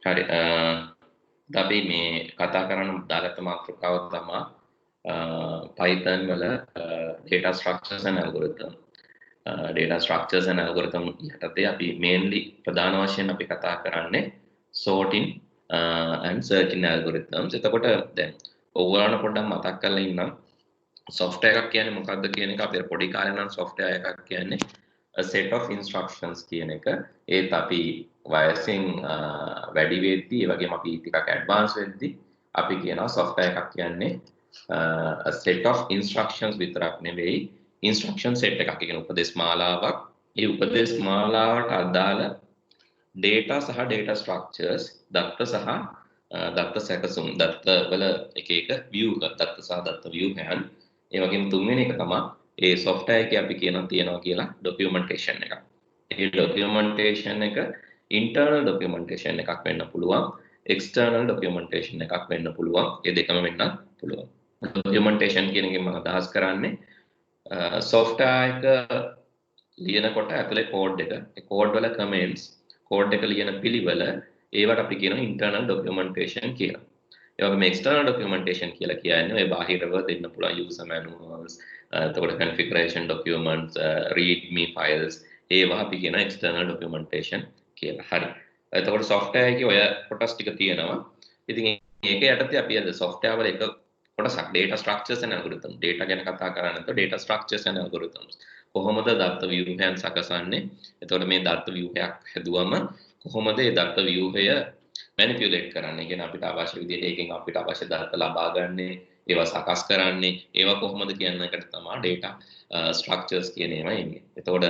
හරි අපි මේ කතා කරන දාගත්ත මාතෘකාව තමයි Python වල data structures and algorithm. Data structures and algorithm යටතේ අපි mainly ප්‍රධාන වශයෙන් අපි කතා කරන්නේ sorting and searching algorithms. එතකොට දැන් ඕගොල්ලන්ට පොඩ්ඩක් මතක් කරලා ඉන්නම් software එකක් කියන්නේ මොකක්ද කියන එක අපේ පොඩි කාලේ නම් software එකක් කියන්නේ a set of instructions කියන එක. ඒත් අපි වයසින් වැඩි වෙද්දී ඒ වගේම අපි ටිකක් ඇඩ්වාන්ස් වෙද්දී අපි කියනවා software එකක් කියන්නේ a set of instructions විතරක් නෙවෙයි instruction set එකක්. කියන උපදේශ මාලාවක්. ඒ උපදේශ මාලාවට අදාළ data සහ data structures දත්ත සහ දත්ත සැකසුම් දත්ත වල එක එක view දත්ත සහ දත්ත view හැන් ඒ වගේම තුන්වෙනි එක තමයි ඒ software එකේ අපි තියනවා කියලා documentation එකක්. ඒ documentation එක internal documentation එකක් වෙන්න පුළුවන්, external documentation එකක් වෙන්න පුළුවන්. ඒ දෙකම වෙන්න පුළුවන්. documentation කියන එකෙන් මම අදහස් කරන්නේ software එක ලියනකොට ඇතුලේ code එක, ඒ code වල comments, code එක ලියන පිළිවෙල ඒවට අපි කියනවා internal documentation කියලා. ඒ වගේම external documentation කියලා කියන්නේ ඔය බාහිරව දෙන්න පුළුවන් user manuals, එතකොට configuration documents, readme files ඒවා අපි කියන external documentation කියලා. හරි. එතකොට software එකේ ඔය කොටස් ටික තියෙනවා. ඉතින් ඒක යටතේ අපි අද software වල එක කොටසක් data structures and algorithms. data ගැන කතා කරන්නේ data structures and algorithms. කොහොමද දත්ත ව්‍යුහයන් සකසන්නේ? එතකොට මේ දත්ත ව්‍යුහයක් හැදුවම කොහොමද ඒ දත්ත ව්‍යුහය manipulate කරන්නේ? කියන අපිට අවශ්‍ය විදිහට ඒකෙන් අපිට අවශ්‍ය දත්ත ලබා ගන්න, ඒවා සකස් කරන්නේ, ඒවා කොහොමද කියන එකට තමයි data structures කියන ඒවා එන්නේ. එතකොට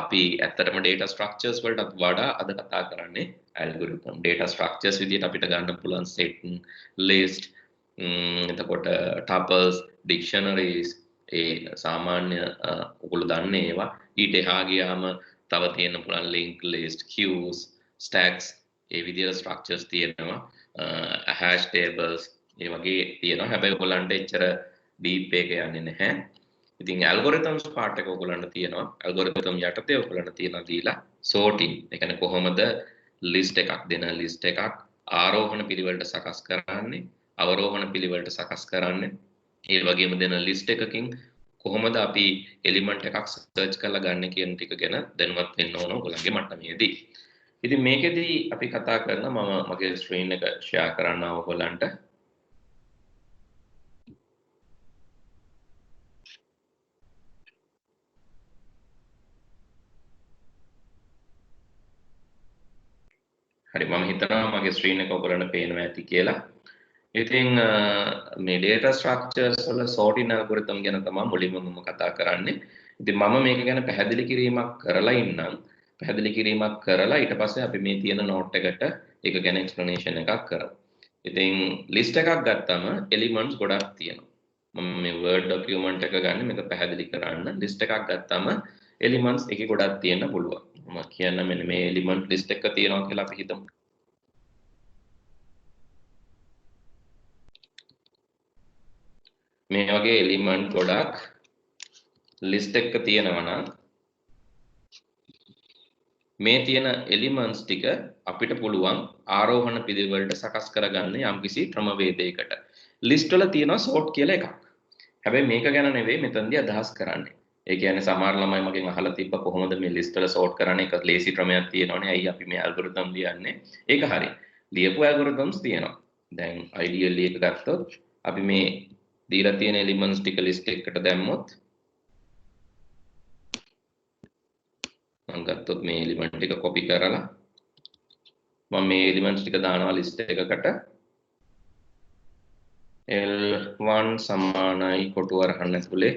අපි ඇත්තටම data structures වලට වඩා අද කතා කරන්නේ algorithm. data structures විදිහට අපිට ගන්න පුළුවන් set, list, එතකොට tuples, dictionaries, ඒ සාමාන්‍ය ඔයගොල්ලෝ දන්නේ ඒවා. ඊට එහා ගියාම තව තියෙන පුළුවන් link list, queues, stacks ඒ විදිහට structures තියෙනවා. hash tables ඒ වගේ තියෙනවා. හැබැයි ඔයගොල්ලන්ට එච්චර deep එක යන්නේ නැහැ. ඉතින් algorithms part එක ඔයගොල්ලන්ට තියෙනවා. algorithm යටතේ ඔයගොල්ලන්ට තියෙනවා දීලා sorting. ඒ කියන්නේ කොහොමද list එකක් දෙන list එකක් ආරෝහණ පිළිවෙලට සකස් කරන්නේ, අවරෝහණ පිළිවෙලට සකස් කරන්නේ. ඒ වගේම දෙන list එකකින් කොහොමද අපි element එකක් search කරලා ගන්න කියන ටික ගැන දැනුවත් වෙන්න ඕන ඔයගොල්ලන්ගේ මට්ටමේදී. ඉතින් මේකෙදී අපි කතා කරන මම මගේ screen එක share කරන්නම් ඔයගොල්ලන්ට. හරි මම හිතනවා මගේ screen එක ඔයගොල්ලන්ට පේනවා ඇති කියලා. ඉතින් මේ data structures වල sorting algorithm ගැන තමයි මුලින්ම මම කතා කරන්නේ. ඉතින් මම මේක ගැන පැහැදිලි කිරීමක් කරලා ඉන්නම්. පැහැදිලි කිරීමක් කරලා ඊට පස්සේ අපි මේ තියෙන note එකට ඒක ගැන explanation එකක් කරමු. ඉතින් list එකක් ගත්තම elements ගොඩක් තියෙනවා. මම මේ word document එක ගන්න මේක පැහැදිලි කරන්න. list එකක් ගත්තම elements එකේ ගොඩක් තියෙන්න පුළුවන්. මම කියන්න මෙන්න මේ element list එක තියෙනවා කියලා අපි හිතමු. මේ වගේ එලිමන්ට් ගොඩක් ලිස්ට් එකක තියෙනවා නම් මේ තියෙන එලිමන්ට්ස් ටික අපිට පුළුවන් ආරෝහණ පිළිවෙලට සකස් කරගන්න යම්කිසි ක්‍රමවේදයකට. ලිස්ට් වල තියෙනවා sort කියලා එකක්. හැබැයි මේක ගැන නෙවෙයි මෙතනදී අදහස් කරන්නේ. ඒ කියන්නේ සමහර ළමයි මගෙන් අහලා තිබ්බ කොහොමද මේ ලිස්ට් වල sort කරන්නේ? ඒක ලේසි ක්‍රමයක් තියෙනවනේ. ඇයි අපි මේ ඇල්ගොරිතම් ලියන්නේ? ඒක හරි. ලියපු ඇල්ගොරිතම්ස් තියෙනවා. දැන් ideally එක ගත්තොත් අපි මේ දීලා තියෙන elements ටික list එකකට දැම්මොත් මම ගත්තොත් මේ element ටික copy කරලා මම මේ elements ටික දානවා list එකකට L1 සමානයි කොටු වරහන් ඇතුලේ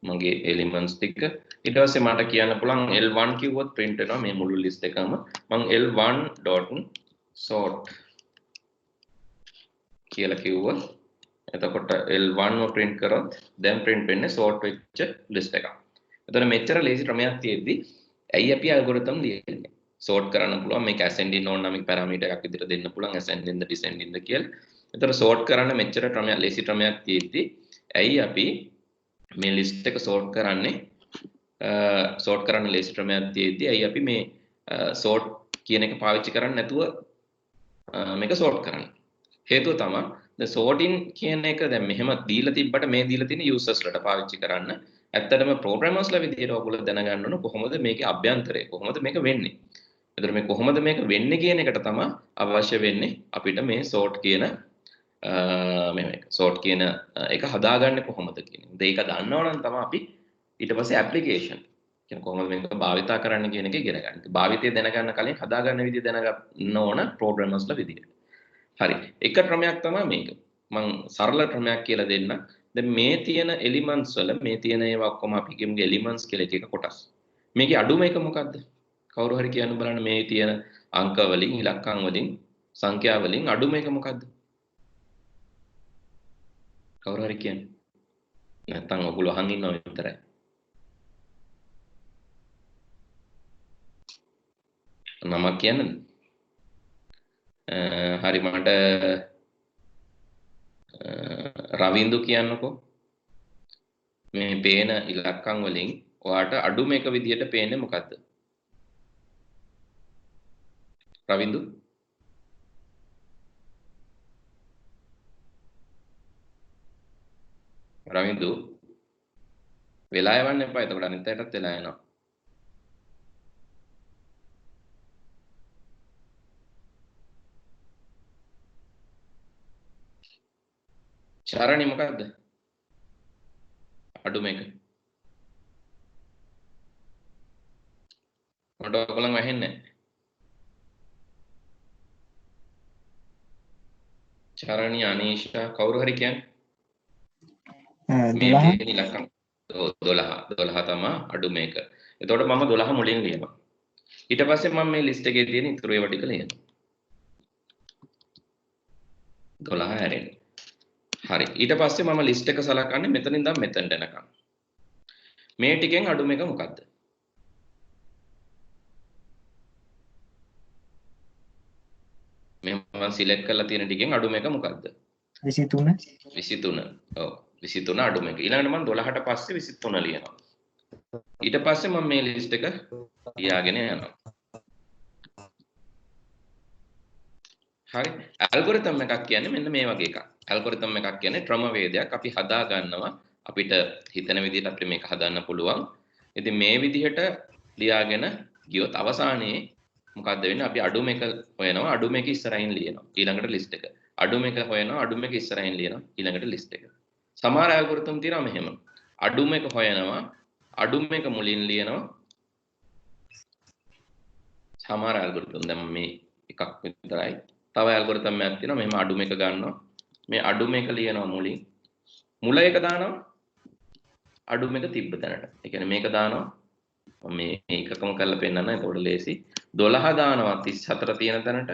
මගේ elements ටික ඊට පස්සේ මට කියන්න පුළුවන් L1 කිව්වොත් print වෙනවා මේ මුළු list එකම මම L1.sort කියලා කිව්වොත් එතකොට L1 ව print කරොත් දැන් print වෙන්නේ sort වෙච්ච list එකක්. එතකොට මෙච්චර lazy ක්‍රමයක් තියෙද්දි ඇයි අපි algorithm ලියන්නේ? sort කරන්න පුළුවන් මේක ascending ඕන නම් මේක parameter එකක් විදිහට දෙන්න පුළුවන් ascending ද descending ද කියලා. එතකොට sort කරන්න මෙච්චර ක්‍රමයක් lazy ක්‍රමයක් තියෙද්දි ඇයි අපි මේ list එක sort කරන්නේ? sort කරන්න lazy ක්‍රමයක් තියෙද්දි ඇයි අපි මේ sort කියන එක පාවිච්චි කරන්නේ නැතුව මේක sort කරන්න. හේතුව තමයි දැන් sorting කියන එක දැන් මෙහෙම දීලා තිබ්බට මේ දීලා තියෙන users ලට පාවිච්චි කරන්න. ඇත්තටම programmers ලා විදියට ඔයගොල්ලෝ දැනගන්න ඕන කොහොමද මේකේ අභ්‍යන්තරය කොහොමද මේක වෙන්නේ. එතකොට මේ කොහොමද මේක වෙන්නේ කියන එකට තමයි අවශ්‍ය වෙන්නේ අපිට මේ sort කියන sort කියන එක හදාගන්නේ කොහොමද කියන එක. ඒක දන්නවනම් තමයි අපි ඊට පස්සේ application කියන කොහොමද මේක භාවිතා කරන්න කියන එක ඉගෙන ගන්න. භාවිතය දැනගන්න කලින් හදාගන්න විදිය දැනගන්න ඕන programmers ලා විදියට. හරි. එක ක්‍රමයක් තමයි මේක. මම සරල ක්‍රමයක් කියලා දෙන්න. දැන් මේ තියෙන elements වල මේ තියෙන ඒවා ඔක්කොම අපි කියමු elements කියලා එක කොටස්. මේකේ අඩුම එක මොකද්ද? කවුරු හරි කියන්න බලන්න මේ තියෙන අංක වලින් ඉලක්කම් වලින් සංඛ්‍යා වලින් අඩුම එක මොකද්ද? කවුරු හරි කියන්න. නැත්තම් ඔයගොල්ලෝ අහන් ඉන්නව විතරයි. නමක් කියන්නද? හරි මට රවින්දු කියන්නකෝ. මේ පේන ඉලක්කම් වලින් ඔයාට අඩුම එක විදියට පේන්නේ මොකද්ද? රවින්දු රවින්දු වෙලා යවන්න එපා. එතකොට අනිත් අයටත් වෙලා යනවා. චාරණි මොකද්ද? අඩුම එක. මට ඔයගොල්ලන් වැහෙන්නේ නැහැ. චාරණි අනීෂා කවුරු හරි කියන්නේ? 12 ඉලක්කම් 12 තමයි අඩුම එක. එතකොට මම 12 මුලින් ලියනවා. ඊට පස්සේ මම මේ ලිස්ට් එකේ තියෙන ඉතුරු ඒවා ටික ලියනවා. 12 හැරෙන්නේ. හරි. ඊට පස්සේ මම ලිස්ට් එක සලකන්නේ මෙතනින් ඉඳන් මෙතනට එනකම්. මේ ටිකෙන් අඩුම එක මොකද්ද? මේ මම සිලෙක්ට් කරලා තියෙන ටිකෙන් අඩුම එක මොකද්ද? 23. 23. ඔව්. 23 අඩුම එක. ඊළඟට මම 12ට පස්සේ 23 ලියනවා. ඊට පස්සේ මම මේ ලිස්ට් එක ලියාගෙන යනවා. හරි. ඇල්ගොරිතම් එකක් කියන්නේ මෙන්න මේ වගේ එකක්. ඇල්ගොරිතම් එකක් කියන්නේ ක්‍රමවේදයක් අපි හදා ගන්නවා. අපිට හිතන විදිහට අපිට මේක හදන්න පුළුවන්. ඉතින් මේ විදිහට ලියාගෙන ගියොත් අවසානයේ මොකද්ද වෙන්නේ? අපි අඩුම එක හොයනවා, අඩුම එක ඉස්සරහින් ලියනවා. ඊළඟට ලිස්ට් එක. අඩුම එක හොයනවා, අඩුම එක ඉස්සරහින් ලියනවා. ඊළඟට ලිස්ට් එක. සමහර ඇල්ගොරිතම් තියෙනවා මෙහෙම. අඩුම එක හොයනවා, අඩුම එක මුලින් ලියනවා. සමහර ඇල්ගොරිතම් දැන් මේ එකක් විතරයි. තව ඇල්ගොරිතම් එකක් තියෙනවා මෙහෙම අඩුම එක ගන්නවා. මේ අඩුම එක ලියනවා මුලින්. මුල එක දානවා අඩුම එක තිබ්බ තැනට. ඒ කියන්නේ මේක දානවා මේ එකකම කරලා පෙන්නන්න. එතකොට ලේසි. 12 දානවා 34 තියෙන තැනට.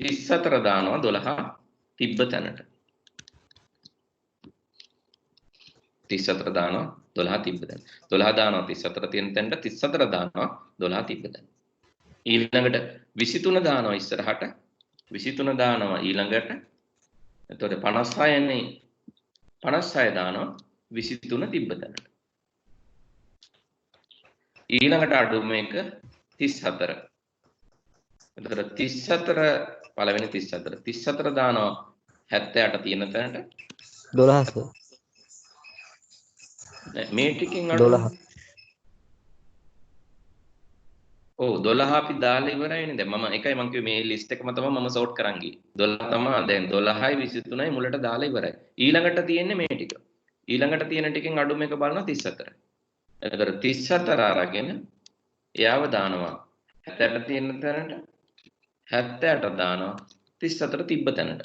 34 දානවා 12 තිබ්බ තැනට. 34 දානවා 12 තිබ්බ තැනට. 12 දානවා 34 තියෙන තැනට. 34 දානවා 12 තිබ්බ තැනට. ඊළඟට 23 දානවා ඉස්සරහට. 23 දානවා ඊළඟට. එතකොට 56 නේ 56 දානවා 23 තිබ්බ තැනට. ඊළඟට අඩුම එක 34. එතකොට 34 පළවෙනි 34. 34 දානවා 78 තියෙන තැනට. 12. මේ ටිකෙන් අඩු 12. ඔව් 12 අපි දාලා ඉවරයිනේ. දැන් මම එකයි මම කිව්වේ මේ ලිස්ට් එකම තමයි මම සෝට් කරන් ගියේ. 12 තමයි දැන් 12යි 23යි මුලට දාලා ඉවරයි. ඊළඟට තියෙන්නේ මේ ටික. ඊළඟට තියෙන ටිකෙන් අඩුම එක බලනවා 34. එතකොට 34 අරගෙන එයාව දානවා 78 තියෙන තැනට. 78 දානවා 34 තිබ්බ තැනට.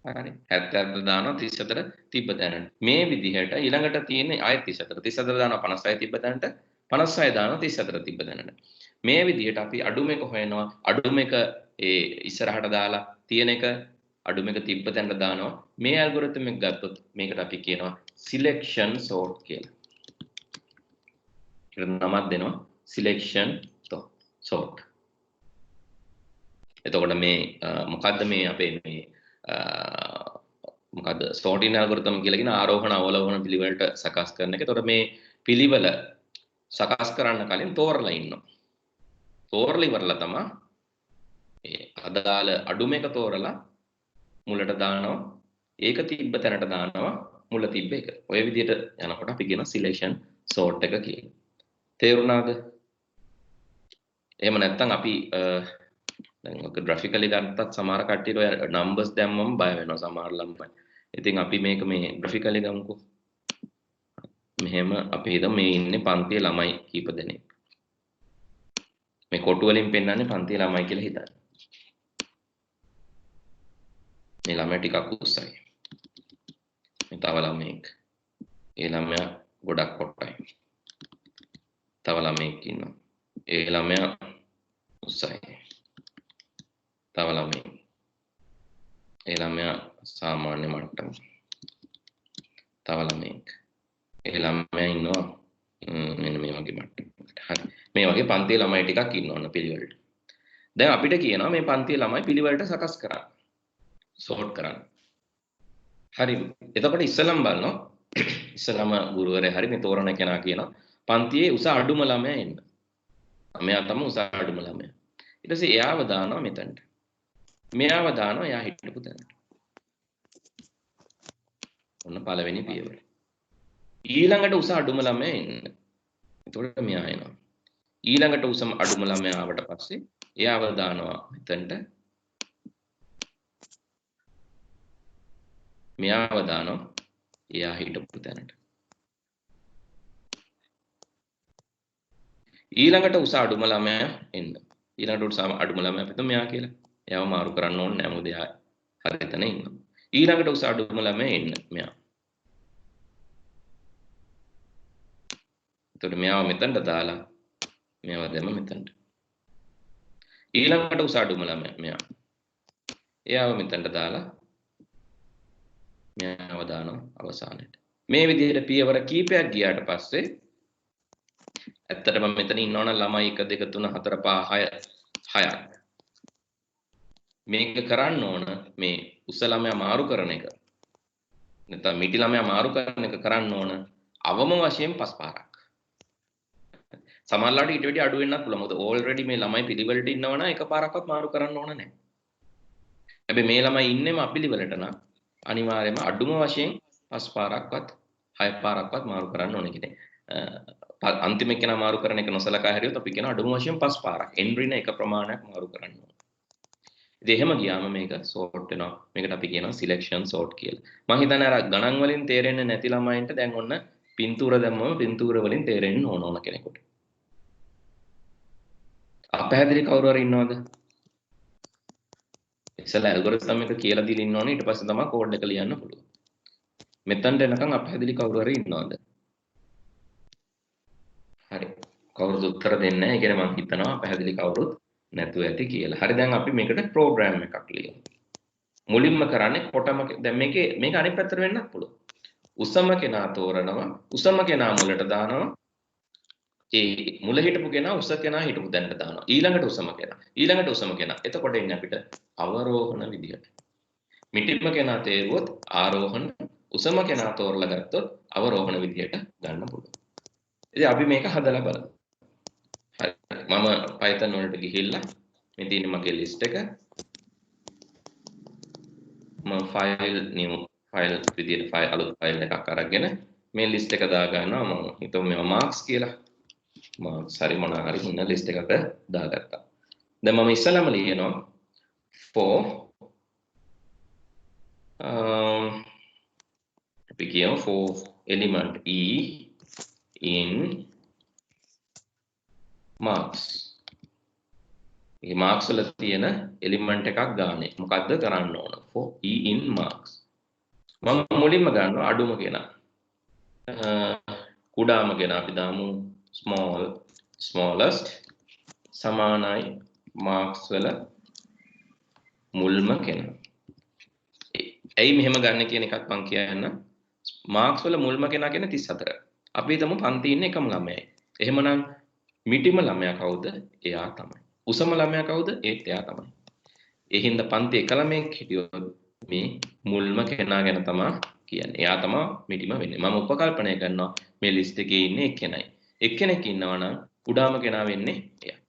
හරි 78 දානවා 34 තිබ්බ තැනට. මේ විදිහට ඊළඟට තියෙන්නේ ආයෙත් 34. 34 දානවා 56 තිබ්බ තැනට. 56 දානවා 34 තිබ්බ තැනට. මේ විදිහට අපි අඩුම එක හොයනවා. අඩුම එක ඒ ඉස්සරහට දාලා තියෙන එක අඩුම එක තිබ්බ තැනට දානවා. මේ ඇල්ගොරිතම් එක ගත්තොත් මේකට අපි කියනවා selection sort කියලා. ඒකට නමක් දෙනවා selection sort. එතකොට මේ මොකද්ද මේ අපේ මේ මොකද්ද sorting algorithm කියලා කියන ආරෝහණ අවලෝකන පිළිවෙලට සකස් කරන එක. එතකොට මේ පිළිවෙල සකස් කරන්න කලින් තෝරලා ඉන්නවා. තෝරලා ඉවරලා තමයි ඒ අදාළ අඩුම එක තෝරලා මුලට දානවා. ඒක තිබ්බ තැනට දානවා මුල තිබ්බ එක. ඔය විදිහට යනකොට අපි කියන සිලෙක්ෂන් සෝට් එක කියලා. තේරුණාද? එහෙම නැත්නම් අපි දැන් ඔක ග්‍රැෆිකලි ගත්තත් සමහර කට්ටියට ඔය නම්බර්ස් දැම්මම බය වෙනවා සමහර ළමයි. ඉතින් අපි මේක මේ ග්‍රැෆිකලි ගමුකෝ. මෙහෙම අපි හිතමු මේ ඉන්නේ පන්තියේ ළමයි කීප දෙනෙක්. මේ කොටු වලින් පෙන්නන්නේ පන්තියේ ළමයි කියලා හිතන්න. මේ ළමයා ටිකක් උස්සයි. මේ තව ළමෙක්. ඒ ළමයා ගොඩක් කොටයි. තව ළමෙක් ඉන්නවා. ඒ ළමයා උස්සයි. තව ළමෙක්. ඒ ළමයා සාමාන්‍ය මට්ටම. තව ළමෙක්. ඒ ළමයා ඉන්නවා මෙන්න මේ වගේ මට්ටමකට. හරි. මේ වගේ පන්තියේ ළමයි ටිකක් ඉන්නවන්න පිළිවෙලට. දැන් අපිට කියනවා මේ පන්තියේ ළමයි පිළිවෙලට සකස් කරන්න. සෝට් කරන්න. හරි. එතකොට ඉස්සලම් බලනවා. ඉස්සලම ගුරුවරයා හරි මේ තෝරන කෙනා කියනවා පන්තියේ උස අඩුම ළමයා එන්න. මෙයා තමයි උස අඩුම ළමයා. ඊට පස්සේ එයාව දානවා මෙතනට. මෙයාව දානවා එයා හිටපු තැනට. ඔන්න පළවෙනි පියවර. ඊළඟට උස අඩුම ළමයා එන්න. එතකොට මෙයා එනවා. ඊළඟට උස අඩුම ළමයා ආවට පස්සේ එයාව දානවා මෙතනට. මෙයාව දානවා එයා හිටපු තැනට. ඊළඟට උස අඩුම ළමයා එන්න. ඊළඟට උස අඩුම ළමයා පිටු මෙයා කියලා. එයාව මාරු කරන්න ඕනේ නැහැ මොකද එයා හරි එතන ඉන්නවා. ඊළඟට උස අඩුම ළමයා එන්න මෙයා. එතකොට මෙයාව මෙතනට දාලා මෙයාව දැම්ම මෙතනට. ඊළඟට උස අඩුම ළමයා මෙයා. එයාව මෙතනට දාලා මෙයාව දානවා අවසානයේ. මේ විදිහට පියවර කීපයක් ගියාට පස්සේ ඇත්තටම මෙතන ඉන්නවනම් ළමයි 1 2 3 4 5 6ක්. මේක කරන්න ඕන මේ උස ළමයා මාරු කරන එක. නැත්නම් මිටි ළමයා මාරු කරන එක කරන්න ඕන අවම වශයෙන් 5 පාරක්. සමහරවිට ඊට වැඩි අඩු වෙන්නත් පුළුවන්. මොකද ඕල්රෙඩි මේ ළමයි පිළිවෙලට ඉන්නවනම් එකපාරක්වත් මාරු කරන්න ඕන නැහැ. හැබැයි මේ ළමයි ඉන්නේම අපිළිවෙලට නම් අනිවාර්යයෙන්ම අඩුම වශයෙන් 5 පාරක්වත් 6 පාරක්වත් මාරු කරන්න ඕනේ කියන්නේ. අන්තිම එකේන මාරු කරන එක නොසලකා හැරියොත් අපි කියන අඩුම වශයෙන් 5 පාරක්. එන්ට්‍රින එක ප්‍රමාණයක් මාරු කරන්න ඕනේ. ඉතින් එහෙම ගියාම මේක සෝට් වෙනවා. මේකට අපි කියනවා සිලෙක්ෂන් සෝට් කියලා. මම හිතන්නේ අර ගණන් වලින් තේරෙන්නේ නැති ළමයින්ට දැන් ඔන්න පින්තූර දැම්මම පින්තූර වලින් තේරෙන්න ඕන කෙනෙකුට. අපහැදිලි කවුරු හරි ඉන්නවද? ඉස්සෙල්ලා ඇල්ගොරිතම් එක කියලා දීලා ඉන්න ඕනේ ඊට පස්සේ තමයි කෝඩ් එක ලියන්න පුළුවන්. මෙතනට එනකන් අපහැදිලි කවුරු හරි ඉන්නවද? හරි. කවුරුද උත්තර දෙන්නේ නැහැ. ඒ කියන්නේ මම හිතනවා අපහැදිලි කවුරුත් නැතුව ඇති කියලා. හරි දැන් අපි මේකට ප්‍රෝග්‍රෑම් එකක් ලියමු. මුලින්ම කරන්නේ කොටම දැන් මේක අනිත් පැත්තට වෙන්නත් පුළුවන්. උසම කෙනා තෝරනවා. උසම කෙනා මුලට දානවා. ඒ මුල හිටපු කෙනා උස කෙනා හිටපු තැනට දානවා. ඊළඟට උසම කෙනා. ඊළඟට උසම කෙනා. එතකොට එන්නේ අපිට අවරෝහණ විදියට. මිටිම කෙනා තේරුවොත් ආරෝහණ, උසම කෙනා තෝරලා ගත්තොත් අවරෝහණ විදියට ගන්න පුළුවන්. ඉතින් අපි මේක හදලා බලමු. හරි. මම Python වලට ගිහිල්ලා මේ තියෙන මගේ list එක මම file new file විදියට අලුත් file එකක් අරගෙන මේ list එක දා ගන්නවා. මම හිතුව මේවා marks කියලා. marks හරි මොනවා හරි ඉන්න list එකකට දාගත්තා. දැන් මම ඉස්සලම ලියනවා for අපි කියමු for element e in marks. මේ marks වල තියෙන element එකක් ගානේ. මොකද්ද කරන්න ඕන? for e in marks. මම මුලින්ම ගන්නවා අඩුම කෙනා. කුඩාම කෙනා අපි දාමු smallest සමානයි marks වල මුල්ම කෙනා. ඇයි මෙහෙම ගන්න කියන එකත් මම කියන්න. marks වල මුල්ම කෙනා කියන්නේ 34. අපි හිතමු පන්ති ඉන්නේ එකම ළමයයි. එහෙමනම් මිටිම ළමයා කවුද? එයා තමයි. උසම ළමයා කවුද? ඒත් එයා තමයි. ඒ හින්දා පන්ති එක ළමයෙක් හිටියොත් මේ මුල්ම කෙනා ගැන තමයි කියන්නේ. එයා තමයි මිටිම වෙන්නේ. මම උපකල්පනය කරනවා මේ ලිස්ට් එකේ ඉන්නේ එක්කෙනයි. එක්කෙනෙක් ඉන්නවා නම් කුඩාම කෙනා වෙන්නේ එයා.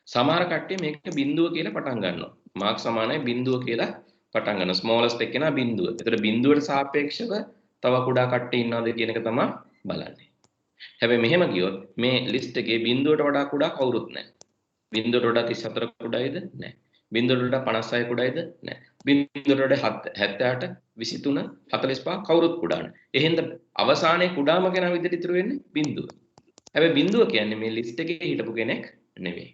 සමහර කට්ටිය මේක බිඳුව කියලා පටන් ගන්නවා. මාක් සමානයි බිඳුව කියලා පටන් ගන්නවා. ස්මෝලස්ට් එක්කෙනා බිඳුව. ඒතර බිඳුවට සාපේක්ෂව තව කුඩා කට්ටිය ඉන්නවද කියන එක තමයි බලන්නේ. හැබැයි මෙහෙම ගියොත් මේ ලිස්ට් එකේ බිඳුවට වඩා කුඩා කවුරුත් නැහැ. බිඳුවට වඩා 34 කුඩායිද? නැහැ. බිඳුවට වඩා 56 කුඩායිද? නැහැ. බිඳුවට වඩා 78 23 45 කවුරුත් කුඩා නැහැ. එහෙනම් අවසානයේ කුඩාම කෙනා විදිහට ඉතුරු වෙන්නේ බිඳුව. හැබැයි බිඳුව කියන්නේ මේ ලිස්ට් එකේ හිටපු කෙනෙක් නෙවෙයි.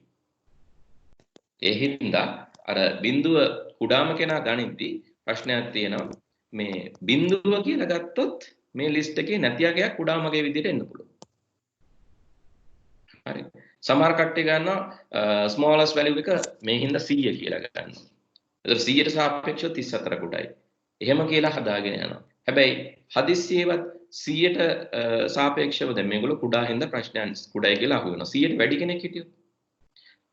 ඒ හින්දා අර බිඳුව කුඩාම කෙනා ගනිද්දී ප්‍රශ්නයක් තියෙනවා. මේ බිඳුව කියලා ගත්තොත් මේ ලිස්ට් එකේ නැති අගයක් කුඩාමගේ විදිහට එන්න පුළුවන්. හරි. සමහර කට්ටිය ගන්නවා ස්මෝලස්ට් වැලියු එක මේ හින්දා 100 කියලා ගන්නවා. ඒතර 100ට සාපේක්ෂව 34 කුඩායි. එහෙම කියලා හදාගෙන යනවා. හැබැයි හදිස්සියේවත් 100ට සාපේක්ෂව දැන් මේගොල්ලෝ කුඩා හින්දා ප්‍රශ්නයක් කුඩායි කියලා අහු වෙනවා. 100ට වැඩි කෙනෙක් හිටියොත්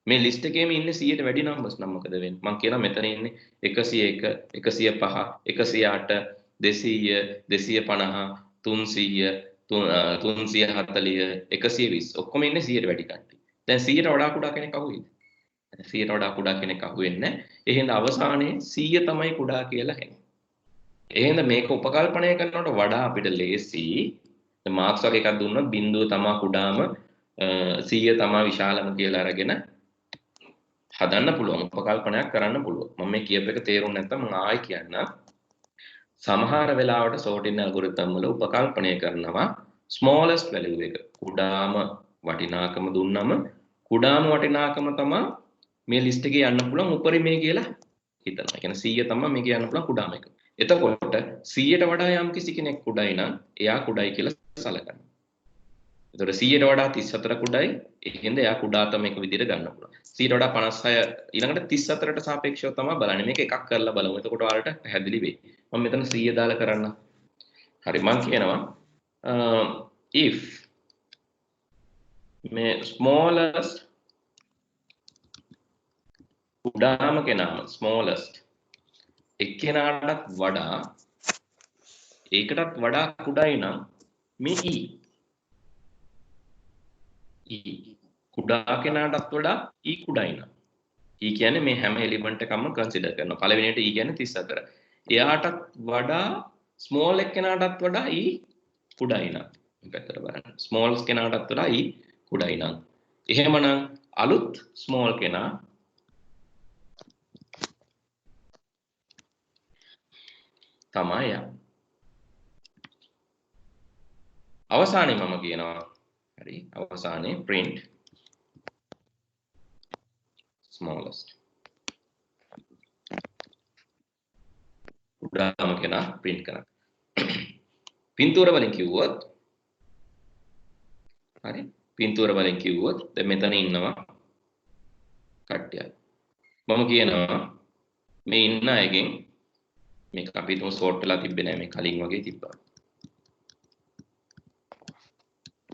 මේ ලිස්ට් එකේම ඉන්නේ 100ට වැඩි නම්බර්ස් නම් මොකද වෙන්නේ? මම කියනවා මෙතන ඉන්නේ 101, 105, 108, 200, 250, 300, 340, 120 ඔක්කොම ඉන්නේ 100ට වැඩි කට්ටිය. දැන් 100ට වඩා කුඩා කෙනෙක් අහුවෙයිද? 100ට වඩා කුඩා කෙනෙක් අහුවෙන්නේ නැහැ. ඒ හින්දා අවසානයේ 100 තමයි කුඩා කියලා හෙන්නේ. ඒ හින්දා මේක උපකල්පනය කරනකොට වඩා අපිට ලේසි. මාක්ස් වගේ එකක් දුන්නොත් බිඳුව තමයි කුඩාම 100 තමයි විශාලම කියලා අරගෙන හදන්න පුළුවන් උපකල්පනයක් කරන්න පුළුවන්. මම මේ කියප එක තේරුම් නැත්නම් මම ආයෙ කියන්න. සමහර වෙලාවට sorting algorithm වල උපකල්පනය කරනවා smallest value එක. කුඩාම වටිනාකම දුන්නම කුඩාම වටිනාකම තමයි මේ ලිස්ට් එකේ යන්න පුළුවන් උපරිමය කියලා හිතනවා. ඒ කියන්නේ 100 තමයි මේක යන්න පුළුවන් කුඩාම එක. එතකොට 100ට වඩා යම් කිසි කෙනෙක් කුඩයි නම් එයා කුඩයි කියලා සලකනවා. එතකොට 100ට වඩා 34 කුඩයි. එහෙනම් එයා කුඩාතම එක විදිහට ගන්න පුළුවන්. 100ට වඩා 56 ඊළඟට 34ට සාපේක්ෂව තමයි බලන්නේ. මේක එකක් කරලා බලමු. එතකොට ඔයාලට පැහැදිලි වෙයි. මම මෙතන 100 දාලා කරන්න. හරි මම කියනවා if මේ smallest කුඩාම කෙනාම smallest එක්කෙනාටත් වඩා ඒකටත් වඩා කුඩායි නම් මේ e කුඩා කෙනාටත් වඩා e කුඩායි නම් e කියන්නේ මේ හැම එලිමන්ට් එකක්ම කන්සිඩර් කරනවා. පළවෙනියට e කියන්නේ 34. එයාටත් වඩා ස්මෝල් එක්කෙනාටත් වඩා e කුඩායි නම් මේ පැත්තට බලන්න. ස්මෝල් කෙනාටත් වඩා e කුඩායි නම් එහෙමනම් අලුත් ස්මෝල් කෙනා තමයි යා. අවසානයේ මම කියනවා හරි අවසානයේ print smallest කුඩාම කෙනා print කරන්න. පින්තූර වලින් කිව්වොත් හරි පින්තූර වලින් කිව්වොත් දැන් මෙතන ඉන්නවා කට්ටියක්. මම කියනවා මේ ඉන්න අයගෙන් මේක අපි තුන් සෝට් වෙලා තිබ්බේ නැහැ මේ කලින් වගේ තිබ්බා.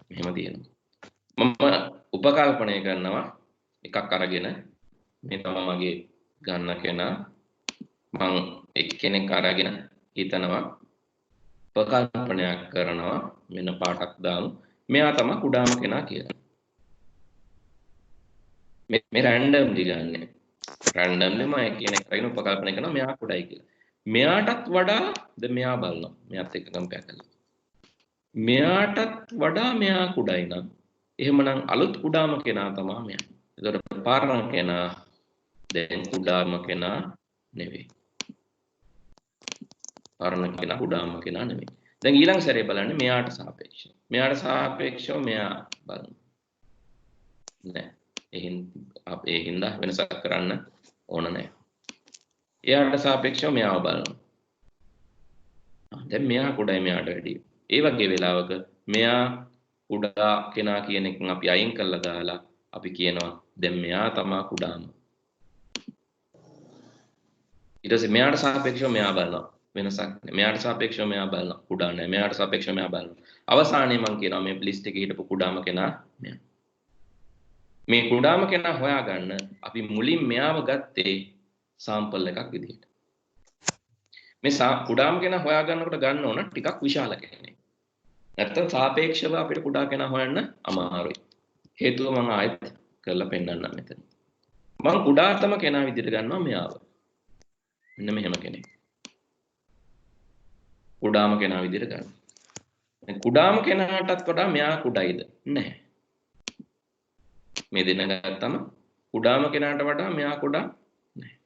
මෙහෙම තියෙනවා. මම උපකල්පනය කරනවා එකක් අරගෙන මේ තමයි මගේ ගන්න කෙනා මම එක්කෙනෙක් අරගෙන හිතනවා උපකල්පනයක් කරනවා මෙන්න පාටක් දාමු. මෙයා තමයි කුඩාම කෙනා කියලා. මේ රැන්ඩම්ලි ගන්නෙ. රැන්ඩම්ලි මම එක්කෙනෙක් අරගෙන උපකල්පනය කරනවා මෙයා කුඩයි කියලා. මෙයාටත් වඩා ද මෙයා බලනවා. මෙයාත් එක්ක කම්පෙයාර් කරලා. මෙයාටත් වඩා මෙයා කුඩයි නම් එහෙමනම් අලුත් කුඩාම කෙනා තමයි මෙයා. ඒතකොට පාරණ කෙනා දැන් කුඩාම කෙනා නෙවෙයි. පාරණ කෙනා කුඩාම කෙනා නෙවෙයි. දැන් ඊළඟ සැරේ බලන්නේ මෙයාට සාපේක්ෂව. මෙයාට සාපේක්ෂව මෙයා බලමු. නෑ. ඒ හින්දා වෙනසක් කරන්න ඕන නෑ. එයාට සාපේක්ෂව මෙයාව බලනවා. දැන් මෙයා කුඩයි මෙයාට වැඩිය. ඒ වගේ වෙලාවක මෙයා කුඩා කෙනා කියන එකෙන් අපි අයින් කරලා දාලා අපි කියනවා දැන් මෙයා තමයි කුඩාම. ඊට පස්සේ මෙයාට සාපේක්ෂව මෙයා බලනවා. වෙනසක් නෑ. මෙයාට සාපේක්ෂව මෙයා බලනවා. කුඩා නෑ. මෙයාට සාපේක්ෂව මෙයා බලනවා. අවසානයේ මම කියනවා මේ ලිස්ට් එකේ හිටපු කුඩාම කෙනා මෙයා. මේ කුඩාම කෙනා හොයාගන්න අපි මුලින් මෙයාව ගත්තේ සාම්පල් එකක් විදිහට. මේ කුඩාම කෙනා හොයාගන්නකොට ගන්න ඕන ටිකක් විශාල කෙනෙක්. නැත්තම් සාපේක්ෂව අපිට කුඩා කෙනා හොයන්න අමාරුයි. හේතුව මම ආයෙත් කරලා පෙන්නන්නම් මෙතන. මම කුඩාතම කෙනා විදිහට ගන්නවා මෙයාව. මෙන්න මෙහෙම කෙනෙක්. කුඩාම කෙනා විදිහට ගන්න. දැන් කුඩාම කෙනාටත් වඩා මෙයා කුඩයිද? නැහැ. මේ දෙන්න ගත්තම කුඩාම කෙනාට වඩා මෙයා කුඩා නැහැ.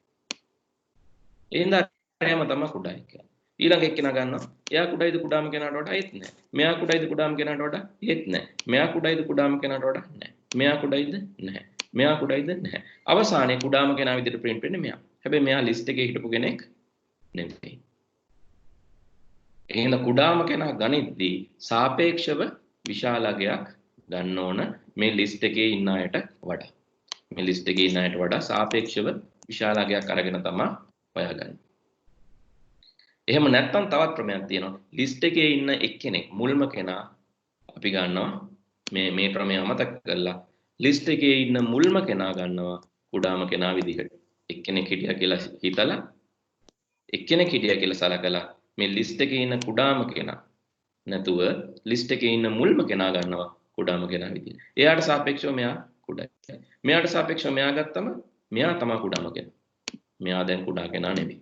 එහෙනම් එයාම තමයි කුඩයි කියන්නේ. ඊළඟ එක්කෙනා ගන්නවා. එයා කුඩයිද කුඩාම කෙනාට වඩා ඒත් නැහැ. මෙයා කුඩයිද කුඩාම කෙනාට වඩා ඒත් නැහැ. මෙයා කුඩයිද කුඩාම කෙනාට වඩා නැහැ. මෙයා කුඩයිද නැහැ. මෙයා කුඩයිද නැහැ. අවසානයේ කුඩාම කෙනා විදිහට print වෙන්නේ මෙයා. හැබැයි මෙයා list එකේ හිටපු කෙනෙක් නෙමෙයි. එහෙනම් කුඩාම කෙනා ගනිද්දී සාපේක්ෂව විශාල අගයක් ගන්න ඕන මේ list එකේ ඉන්න අයට වඩා. මේ list එකේ ඉන්න අයට වඩා සාපේක්ෂව විශාල අගයක් අරගෙන තමයි හොයාගන්නේ. එහෙම නැත්නම් තවත් ක්‍රමයක් තියෙනවා. list එකේ ඉන්න එක්කෙනෙක් මුල්ම කෙනා අපි ගන්නවා මේ ක්‍රමය අමතක කරලා list එකේ ඉන්න මුල්ම කෙනා ගන්නවා කුඩාම කෙනා විදිහට. එක්කෙනෙක් හිටියා කියලා හිතලා එක්කෙනෙක් හිටියා කියලා සලකලා මේ list එකේ ඉන්න කුඩාම කෙනා නැතුව list එකේ ඉන්න මුල්ම කෙනා ගන්නවා කුඩාම කෙනා විදිහට. එයාට සාපේක්ෂව මෙයා කුඩයි. මෙයාට සාපේක්ෂව මෙයා ගත්තම මෙයා තමයි කුඩාම කෙනා. මෙයා දැන් කුඩා කෙනා නෙමෙයි.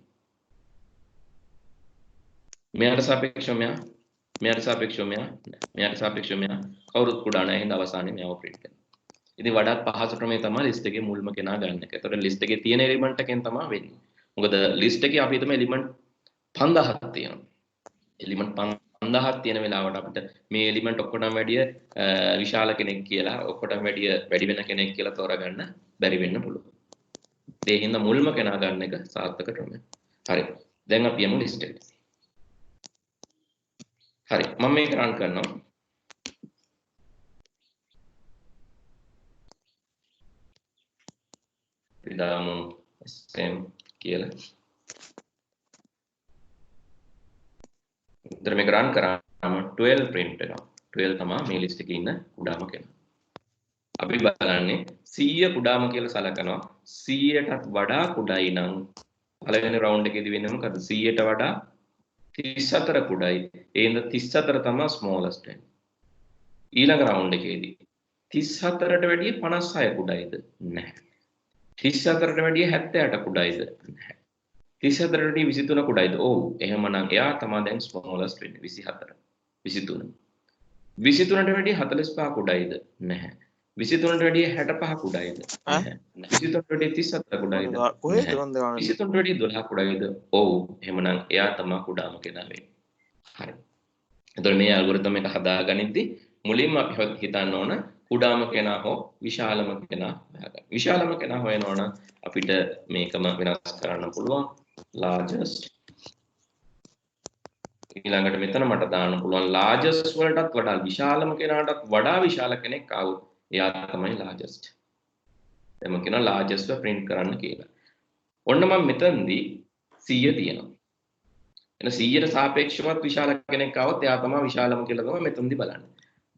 මෙයාට සාපේක්ෂව මෙයාට සාපේක්ෂව මෙයාට සාපේක්ෂව මෙයා කවුරුත් කුඩා නැහැ. එහෙනම් අවසානයේ මෙයාව print කරනවා. ඉතින් වඩාත් පහසු ක්‍රමය තමයි list එකේ මුල්ම කෙනා ගන්න එක. ඒතකොට list එකේ තියෙන එලිමන්ට් එකෙන් තමයි වෙන්නේ. මොකද list එකේ අපි හිතමු එලිමන්ට් 5000ක් තියෙනවා. එලිමන්ට් 5000ක් තියෙන වෙලාවට අපිට මේ එලිමන්ට් ඔක්කොටම වැඩිය විශාල කෙනෙක් කියලා ඔක්කොටම වැඩි වෙන කෙනෙක් කියලා තෝරගන්න බැරි වෙන්න පුළුවන්. ඒ හින්දා මුල්ම කෙනා ගන්න එක සාර්ථක ක්‍රමය. හරි. දැන් අපි යමු list එකට. හරි. මම මේක රන් කරනවා. දාමු sm කියලා. ඉතින් මේක රන් කරාම 12 print වෙනවා. 12 තමයි මේ list එකේ ඉන්න කුඩාම කෙනා. අපි බලන්නේ 100 කුඩාම කියලා සලකනවා. 100ටත් වඩා කුඩයි නම් පළවෙනි රවුන්ඩ් එකේදී වෙන්නේ මොකද? 100ට වඩා 34 කුඩයි. ඒ හින්දා 34 තමයි smallest one. ඊළඟ රවුන්ඩ් එකේදී 34ට වැඩිය 56 කුඩයිද? නැහැ. 34ට වැඩිය 78 කුඩයිද? නැහැ. 34ට වැඩිය 23 කුඩයිද? ඔව්. එහෙමනම් එයා තමයි දැන් smallest වෙන්නේ 24. 23. 23ට වැඩිය 45 කුඩයිද? නැහැ. 23ට වැඩිය 65 කුඩයිද? නැහැ. 23ට වැඩිය 34 කුඩයිද? කොහෙද නැහැ. මන්ද ගන්න 23ට වැඩිය 12 කුඩයිද? ඔව්. එහෙමනම් එයා තමයි කුඩාම කෙනා වෙන්නේ. හරි. එතකොට මේ ඇල්ගොරිතම් එක හදාගනිද්දී මුලින්ම අපි හිතන්න ඕන කුඩාම කෙනා හෝ විශාලම කෙනා හොයාගන්න. විශාලම කෙනා හොයනවා නම් අපිට මේකම වෙනස් කරන්න පුළුවන්. largest ඊළඟට මෙතන මට දාන්න පුළුවන් largest වලටත් වඩා විශාලම කෙනාටත් වඩා විශාල කෙනෙක් ආවොත් එයා තමයි largest. එතම කියනවා largest එක print කරන්න කියලා. ඔන්න මම මෙතනදී 100 තියෙනවා. එන 100ට සාපේක්ෂවත් විශාල කෙනෙක් ආවොත් එයා තමයි විශාලම කියලා තමයි මෙතනදී බලන්නේ.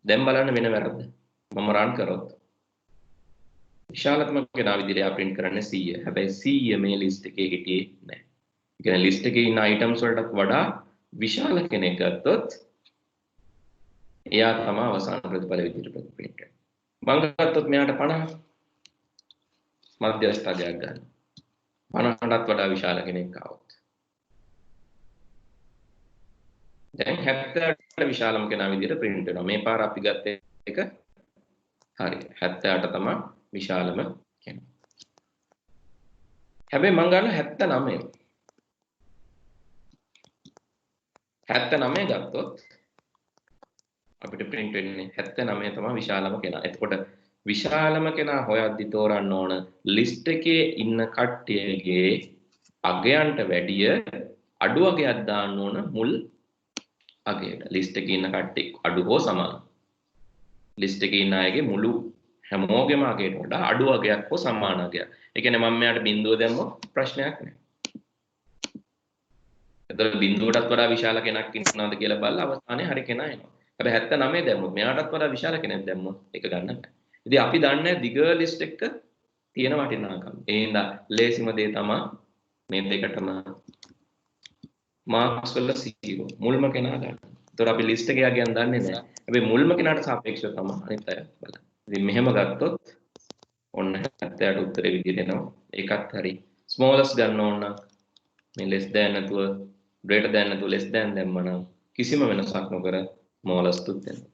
දැන් බලන්න වෙන වැරද්ද. මම රන් කරොත් විශාලතම කෙනා විදිහට එයා print කරන්නේ 100. හැබැයි 100 මේ list එකේ හිටියේ නැහැ. ඒ කියන්නේ list එකේ ඉන්න items වලටත් වඩා විශාල කෙනෙක් ගත්තොත් එයා තමයි අවසාන ප්‍රතිඵල විදිහට print කරන්නේ. මම ගත්තොත් මෙයාට 50 මධ්‍යස්ථ අගයක් ගන්න. 50ටත් වඩා විශාල කෙනෙක් ආවොත්. දැන් 70ට විශාලම කෙනා විදිහට print වෙනවා. මේ පාර අපි ගත්ත එක හරි. 70ට තමයි විශාලම කෙනා. හැබැයි මම ගන්න 79. 79 ගත්තොත් අපිට print වෙන්නේ 79 තමයි විශාලම කෙනා. එතකොට විශාලම කෙනා හොයද්දි තෝරන්න ඕන list එකේ ඉන්න කට්ටියගේ අගයන්ට වැඩිය අඩු අගයක් දාන්න ඕන මුල් අගයට. list එකේ ඉන්න කට්ටිය අඩු හෝ සමාන. list එකේ ඉන්න අයගේ මුළු හැමෝගෙම අගයට වඩා අඩු අගයක් හෝ සමාන අගයක්. ඒ කියන්නේ මම මෙයාට බිඳුව දැම්මොත් ප්‍රශ්නයක් නැහැ. එතකොට බිඳුවටත් වඩා විශාල කෙනෙක් ඉන්නවද කියලා බලලා අවසානයේ හරි කෙනා එනවා. හැබැයි 79 දැම්මොත් මෙයාටත් වඩා විශාල කෙනෙක් දැම්මොත් ඒක ගන්න බෑ. ඉතින් අපි දන්නේ දිග ලිස්ට් එක තියෙන වටිනාකම. ඒ හින්දා ලේසිම දේ තමයි මේ දෙකටම මාක්ස් වල 0 මුල්ම කෙනා ගන්න. ඒතකොට අපි ලිස්ට් එකේ යගෙන දන්නේ නැහැ. හැබැයි මුල්ම කෙනාට සාපේක්ෂව තමයි අනිත් අය බලන්නේ. ඉතින් මෙහෙම ගත්තොත් ඔන්න 70ට උත්තරේ විදිහට එනවා. ඒකත් හරි. smallest ගන්න ඕන නම් මේ less than නැතුව greater than නැතුව less than දැම්මනම් කිසිම වෙනසක් නොකර smallest උත් එනවා.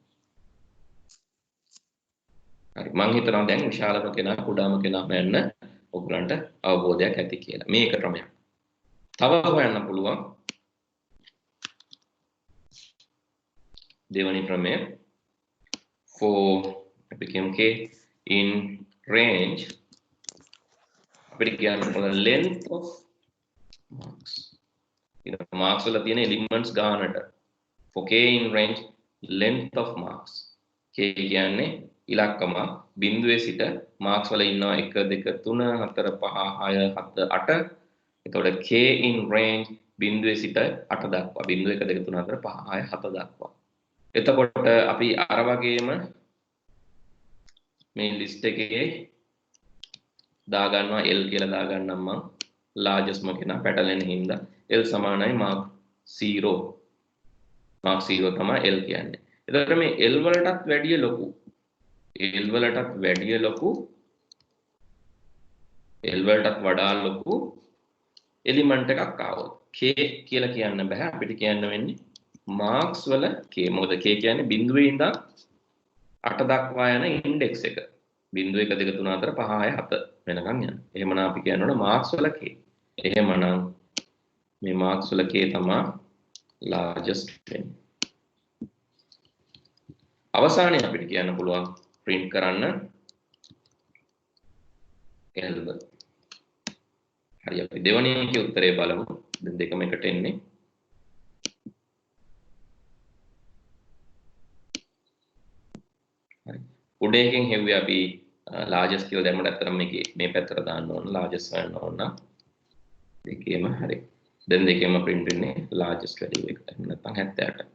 හරි මම හිතනවා දැන් විශාලම කෙනා කුඩාම කෙනා හොයන්න ඔයගලන්ට අවබෝධයක් ඇති කියලා. මේක ක්‍රමයක්. තව හොයන්න පුළුවන්. දෙවැනි ක්‍රමය for අපි කියමු k in range අපිට කියන්න පුළුවන් length of marks. ඊට marks වල තියෙන elements ගානට for k in range length of marks. k කියන්නේ ඉලක්කම බිඳුවේ සිට marks වල ඉන්නවා 1 2 3 4 5 6 7 8. එතකොට k in range බිඳුවේ සිට 8 දක්වා. බිඳුව 1 2 3 4 5 6 7 දක්වා. එතකොට අපි අර වගේම මේ ලිස්ට් එකේ දා ගන්නවා L කියලා දා ගන්නම් මම largestම කෙනා පැටලෙන හින්දා L සමානයි mark 0. mark 0 තමයි L කියන්නේ. එතකොට මේ L වලටත් වැඩිය ලොකු L වලටත් වැඩිය ලොකු L වලටත් වඩා ලොකු එලිමන්ට් එකක් ආවොත් k කියලා කියන්න බෑ අපිට කියන්න වෙන්නේ marks වල k. මොකද k කියන්නේ බිඳුවේ ඉඳන් 8 දක්වා යන ඉන්ඩෙක්ස් එක. 0 1 2 3 4 5 6 7 වෙනකන් යන. එහෙමනම් අපි කියනවනේ marks වල k. එහෙමනම් මේ marks වල k තමයි largest වෙන්නේ. අවසානයේ අපිට කියන්න පුළුවන් print කරන්න L. හරි අපි දෙවෙනි එකේ උත්තරේ බලමු. දැන් දෙකම එකට එන්නේ. හරි. උඩ එකෙන් හෙව්වේ අපි largest කියලා දැම්මට අතරම මේකේ මේ පැත්තට දාන්න ඕන largest ගන්න ඕන. දෙකේම හරි. දැන් දෙකේම print වෙන්නේ largest value එක. එහෙම නැත්නම් 78.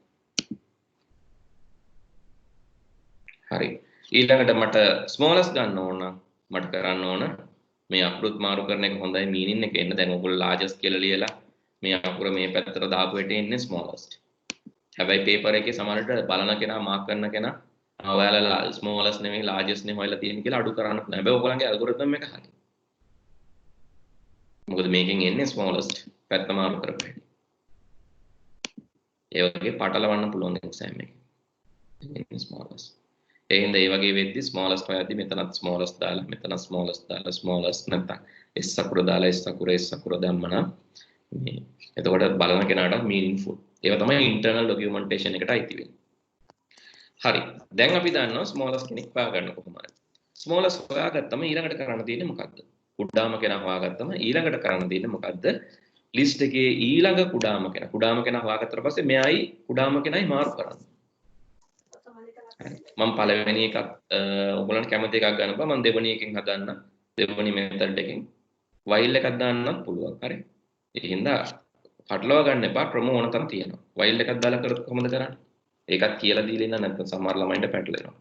හරි. ඊළඟට මට smallest ගන්න ඕන නම් මට කරන්න ඕන මේ අකුරුත් මාරු කරන එක හොඳයි meaning එක එන්න. දැන් ඔයගොල්ලෝ largest කියලා ලියලා මේ අකුර මේ පැත්තට දාපු වෙට එන්නේ smallest. හැබැයි paper එකේ සමහරට බලන කෙනා මාක් කරන කෙනා ඔයාලා smallest නෙමෙයි largest නේ හොයලා තියෙන්නේ කියලා අඩු කරන්න පුළුවන්. හැබැයි ඔයගොල්ලන්ගේ algorithm එක හරි. මොකද මේකෙන් එන්නේ smallest පැත්ත මාරු කරපුවා. ඒ වගේ පටලවන්න පුළුවන් exam එකේ. එන්නේ smallest. ඒ හින්දා ඒ වගේ වෙද්දි smallest හොයද්දි මෙතනත් smallest දාලා මෙතන smallest දාලා smallest නැත්නම් s අකුර දාලා s අකුර දැම්මනම් මේ එතකොට බලන කෙනාට meaningful. ඒවා තමයි internal documentation එකට අයිති වෙන්නේ. හරි. දැන් අපි දන්නවා smallest කෙනෙක් හොයාගන්න කොහොමද. smallest හොයාගත්තම ඊළඟට කරන්න තියෙන්නේ මොකද්ද? කුඩාම කෙනා හොයාගත්තම ඊළඟට කරන්න තියෙන්නේ මොකද්ද? ලිස්ට් එකේ ඊළඟ කුඩාම කෙනා හොයාගත්තට පස්සේ මෙයයි කුඩාම කෙනයි මාරු කරන්න. මම පළවෙනි එකක් ඔයගොල්ලන්ට කැමති එකක් ගන්නපුවා මම දෙවෙනි එකෙන් හදන්න. දෙවෙනි මෙතඩ් එකෙන් while එකක් දාන්නත් පුළුවන්. හරි. ඒ හින්දා පටලවා ගන්න එපා ක්‍රම ඕන තරම් තියෙනවා. while එකක් දාලා කරත් කොහොමද කරන්නේ? ඒකත් කියලා දීලා ඉන්න නැත්නම් සමහර ළමයින්ට පැටලෙනවා.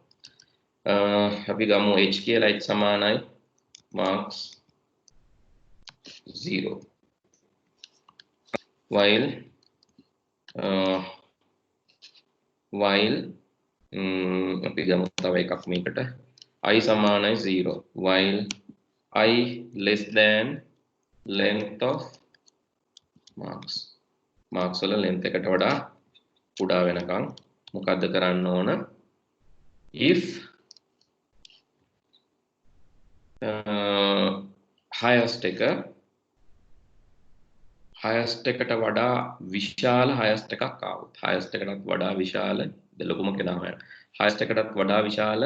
අපි ගමු h කියලා h සමානයි marks 0 while අපි ගමු තව එකක් මේකට I සමානයි 0 while I less than length of marks වල length එකට වඩා කුඩා වෙනකන් මොකද්ද කරන්න ඕන if highest එකට වඩා විශාල highest එකක් ආවොත් highest එකටත් වඩා විශාල ලොකුම කෙනා හොයන highest එකටත් වඩා විශාල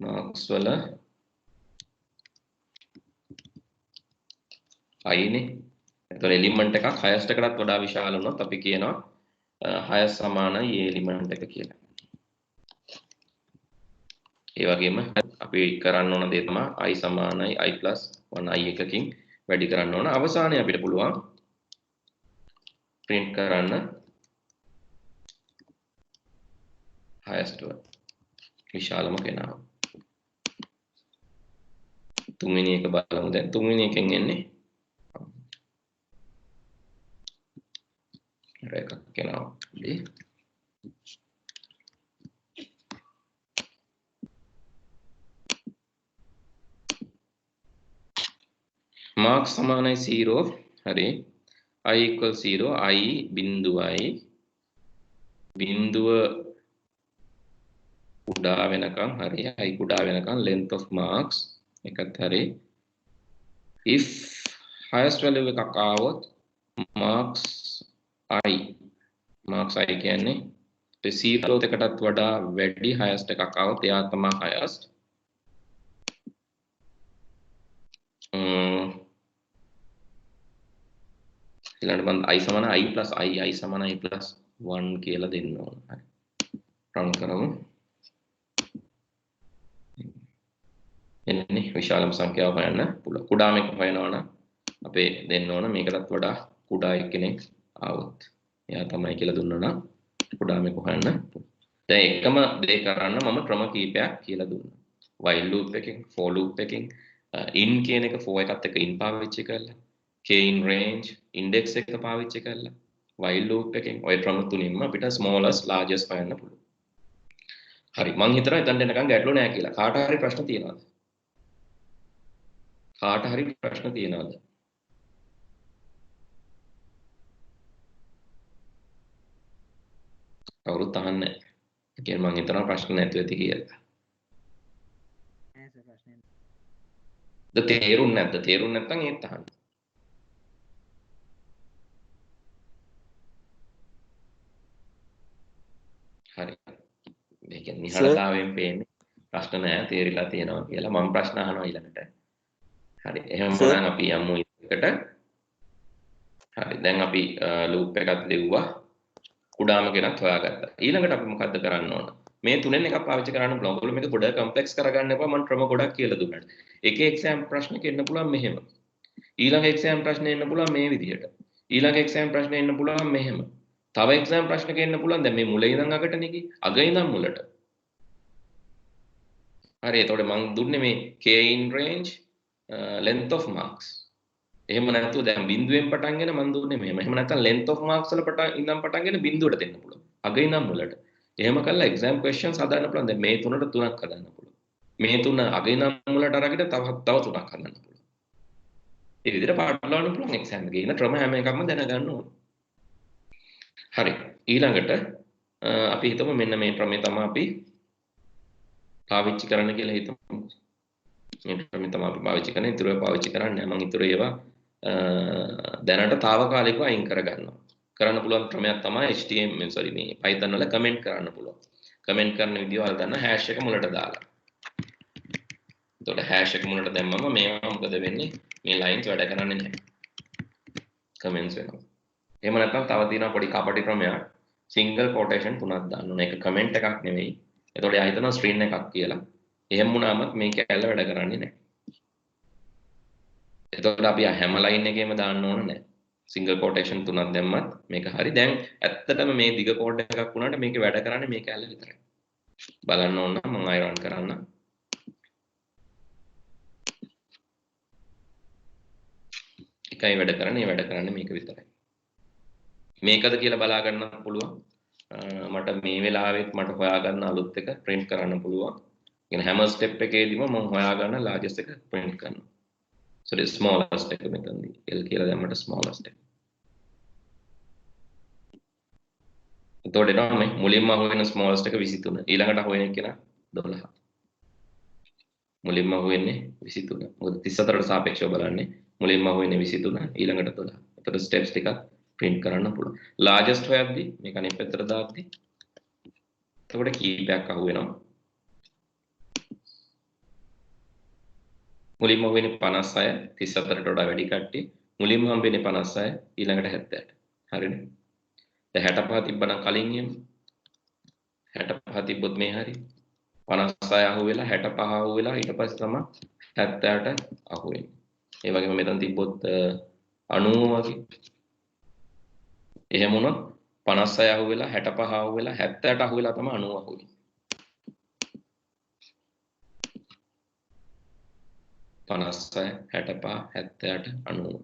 marks වල අයිනේ එතකොට එලිමන්ට් එකක් highest එකටත් වඩා විශාල වුණොත් අපි කියනවා highest සමානයි ඒ එලිමන්ට් එක කියලා. ඒ වගේම අපි කරන්න ඕන දේ තමයි i සමානයි i + 1 i එකකින් වැඩි කරන්න ඕන. අවසානයේ අපිට පුළුවන් print කරන්න highest one විශාලම කෙනා. තුන්වෙනි එක බලමු දැන්. තුන්වෙනි එකෙන් එන්නේ එකක් කෙනා. marks සමානයි 0 හරි I equals 0 I බිඳුවයි බිඳුව කුඩා වෙනකම් හරි I කුඩා වෙනකම් length of marks එකත් හරි if highest value එකක් ආවොත් marks I කියන්නේ 0 එකටත් වඩා වැඩි highest එකක් ආවොත් එයා තමයි highest ඊළඟට මම I සමාන I plus I සමාන I plus 1 කියලා දෙන්න ඕන. හරි. රන් කරමු. එන්නේ විශාලම සංඛ්‍යාව හොයන්න පුළුවන්. කුඩාම එක හොයනවනම් අපේ දෙන්න ඕන මේකටත් වඩා කුඩා එක්කෙනෙක් ආවොත්. එයා තමයි කියලා දුන්නා නම් කුඩාම එක හොයන්න. දැන් එකම දේ කරන්න මම ක්‍රම කීපයක් කියලා දුන්නා. while loop එකකින් for loop එකකින් in කියන එක for එකත් එක්ක in පාවිච්චි කරලා k in range index එක පාවිච්චි කරලා while loop එකෙන් ඔය ක්‍රම තුනින්ම අපිට smallest largest හොයන්න පුළුවන්. හරි මං හිතනවා එතන දෙනකන් ගැටලු නැහැ කියලා. කාට හරි ප්‍රශ්න තියෙනවද? කාට හරි ප්‍රශ්න තියෙනවද? කවුරුත් අහන්නේ නැහැ. ඒ කියන්නේ මං හිතනවා ප්‍රශ්න නැතුව ඇති කියලා. තේරුම් නැද්ද? තේරුම් නැත්නම් ඒත් අහන්න. හරි. මේ කියන්නේ නිහඬතාවයෙන් පේන්නේ ප්‍රශ්න නැහැ තේරිලා තියෙනවා කියලා. මම ප්‍රශ්න අහනවා ඊළඟට. හරි. එහෙනම් මොනවානම් අපි යමු එකට. හරි. දැන් අපි ලූප් එකක් ලිව්වා. කුඩාම කෙනක් හොයාගත්තා. ඊළඟට අපි මොකද්ද කරන්න ඕන? මේ තුනෙන් එකක් පාවිච්චි කරන්න පුළුවන්. ඔයගොල්ලෝ මේක ගොඩක් කම්ප්ලෙක්ස් කරගන්න එපා. මම ක්‍රම ගොඩක් කියලා දුන්නාට. එකේ එක්සෑම් ප්‍රශ්නක එන්න පුළුවන් මෙහෙම. ඊළඟ එක්සෑම් ප්‍රශ්නේ එන්න පුළුවන් මේ විදිහට. ඊළඟ එක්සෑම් ප්‍රශ්නේ එන්න පුළුවන් මෙහෙම. තව එක්සෑම් ප්‍රශ්නක එන්න පුළුවන් දැන් මේ මුල ඉඳන් අගට නෙකි. අග ඉඳන් මුලට. හරි. එතකොට මම දුන්නේ මේ k in range length of marks. එහෙම නැත්නම් දැන් බිඳුවෙන් පටන්ගෙන මම දුන්නේ මෙහෙම. එහෙම නැත්නම් length of marks වල ඉඳන් පටන්ගෙන බිඳුවට දෙන්න පුළුවන්. අග ඉඳන් මුලට. එහෙම කළා exam questions හදාන්න පුළුවන්. දැන් මේ තුනට තුනක් හදාන්න පුළුවන්. මේ තුන අග ඉඳන් මුලට අරගෙන තව තුනක් හදන්න පුළුවන්. ඒ විදිහට පාඩලවන්න පුළුවන් exam එකේ. ඉන්න ක්‍රම හැම එකක්ම දැනගන්න ඕන. හරි. ඊළඟට අපි හිතමු මෙන්න මේ ක්‍රමය තමයි අපි පාවිච්චි කරන්න කියලා හිතමු. මේ ක්‍රමය තමයි අපි පාවිච්චි කරන්නේ. ඊටු ඒවා පාවිච්චි කරන්නේ නැහැ. මම ඊටු ඒවා දැනට తాවකාලිකව අයින් කරගන්නවා. කරන්න පුළුවන් ක්‍රමයක් තමයි HTML මේ Python වල කමෙන්ට් කරන්න පුළුවන්. කමෙන්ට් කරන විදිය වල ගන්න hash එක මුලට දාලා. එතකොට hash එක මුලට දැම්මම මේවා මොකද වෙන්නේ? මේ lines වැඩ කරන්නේ නැහැ. comments වෙනවා. එහෙම නැත්නම් තව තියෙනවා පොඩි කපටි ක්‍රමයක්. single quotation තුනක් දාන්න ඕන. ඒක comment එකක් නෙවෙයි. එතකොට එයා හිතනවා string එකක් කියලා. එහෙම වුණාමත් මේක ඇල්ල වැඩ කරන්නේ නැහැ. එතකොට අපි හැම line එකේම දාන්න ඕන නැහැ. single quotation තුනක් දැම්මත් මේක හරි. දැන් ඇත්තටම මේ දිග code එකක් වුණාට මේක වැඩ කරන්නේ මේක ඇල්ල විතරයි. බලන්න ඕන නම් මම run කරන්න. එකයි වැඩ කරන්නේ මේක විතරයි. මේකද කියලා බලා ගන්න පුළුවන්. මට මේ වෙලාවෙත් මට හොයාගන්න අලුත් එක print කරන්න පුළුවන්. يعني හැම step එකේදීම මම හොයාගන්න largest එක print කරනවා. So the smallest එක මෙතනදී L කියලා දැම්මට smallest එක. එතකොට එනවා මේ මුලින්ම හොයන smallest එක 23. ඊළඟට හොයන එක කෙනා 12. මුලින්ම හොයන්නේ 23. මොකද 34ට සාපේක්ෂව බලන්නේ. මුලින්ම හොයන්නේ 23 ඊළඟට 12. එතකොට steps ටිකක් print කරන්න පුළුවන්. largest හොයද්දි මේක අනිත් පැත්තට දාද්දි එතකොට කීපයක් අහු වෙනවා. මුලින්ම හොයන්නේ 56 34ට වඩා වැඩි කට්ටිය. මුලින්ම හම්බෙන්නේ 56 ඊළඟට 78. හරිනේ. දැන් 65 තිබ්බනම් කලින් එමු. 65 තිබ්බොත් මේ හරි. 56 අහු වෙලා 65 අහු වෙලා ඊට පස්සේ තමයි 78ට අහු වෙන්නේ. ඒ වගේම මෙතන තිබ්බොත් 90 වගේ. එහෙම වුණොත් 56 අහු වෙලා 65 අහු වෙලා 78 අහු වෙලා තමයි 90 අහු වෙන්නේ. 56 65 78 90.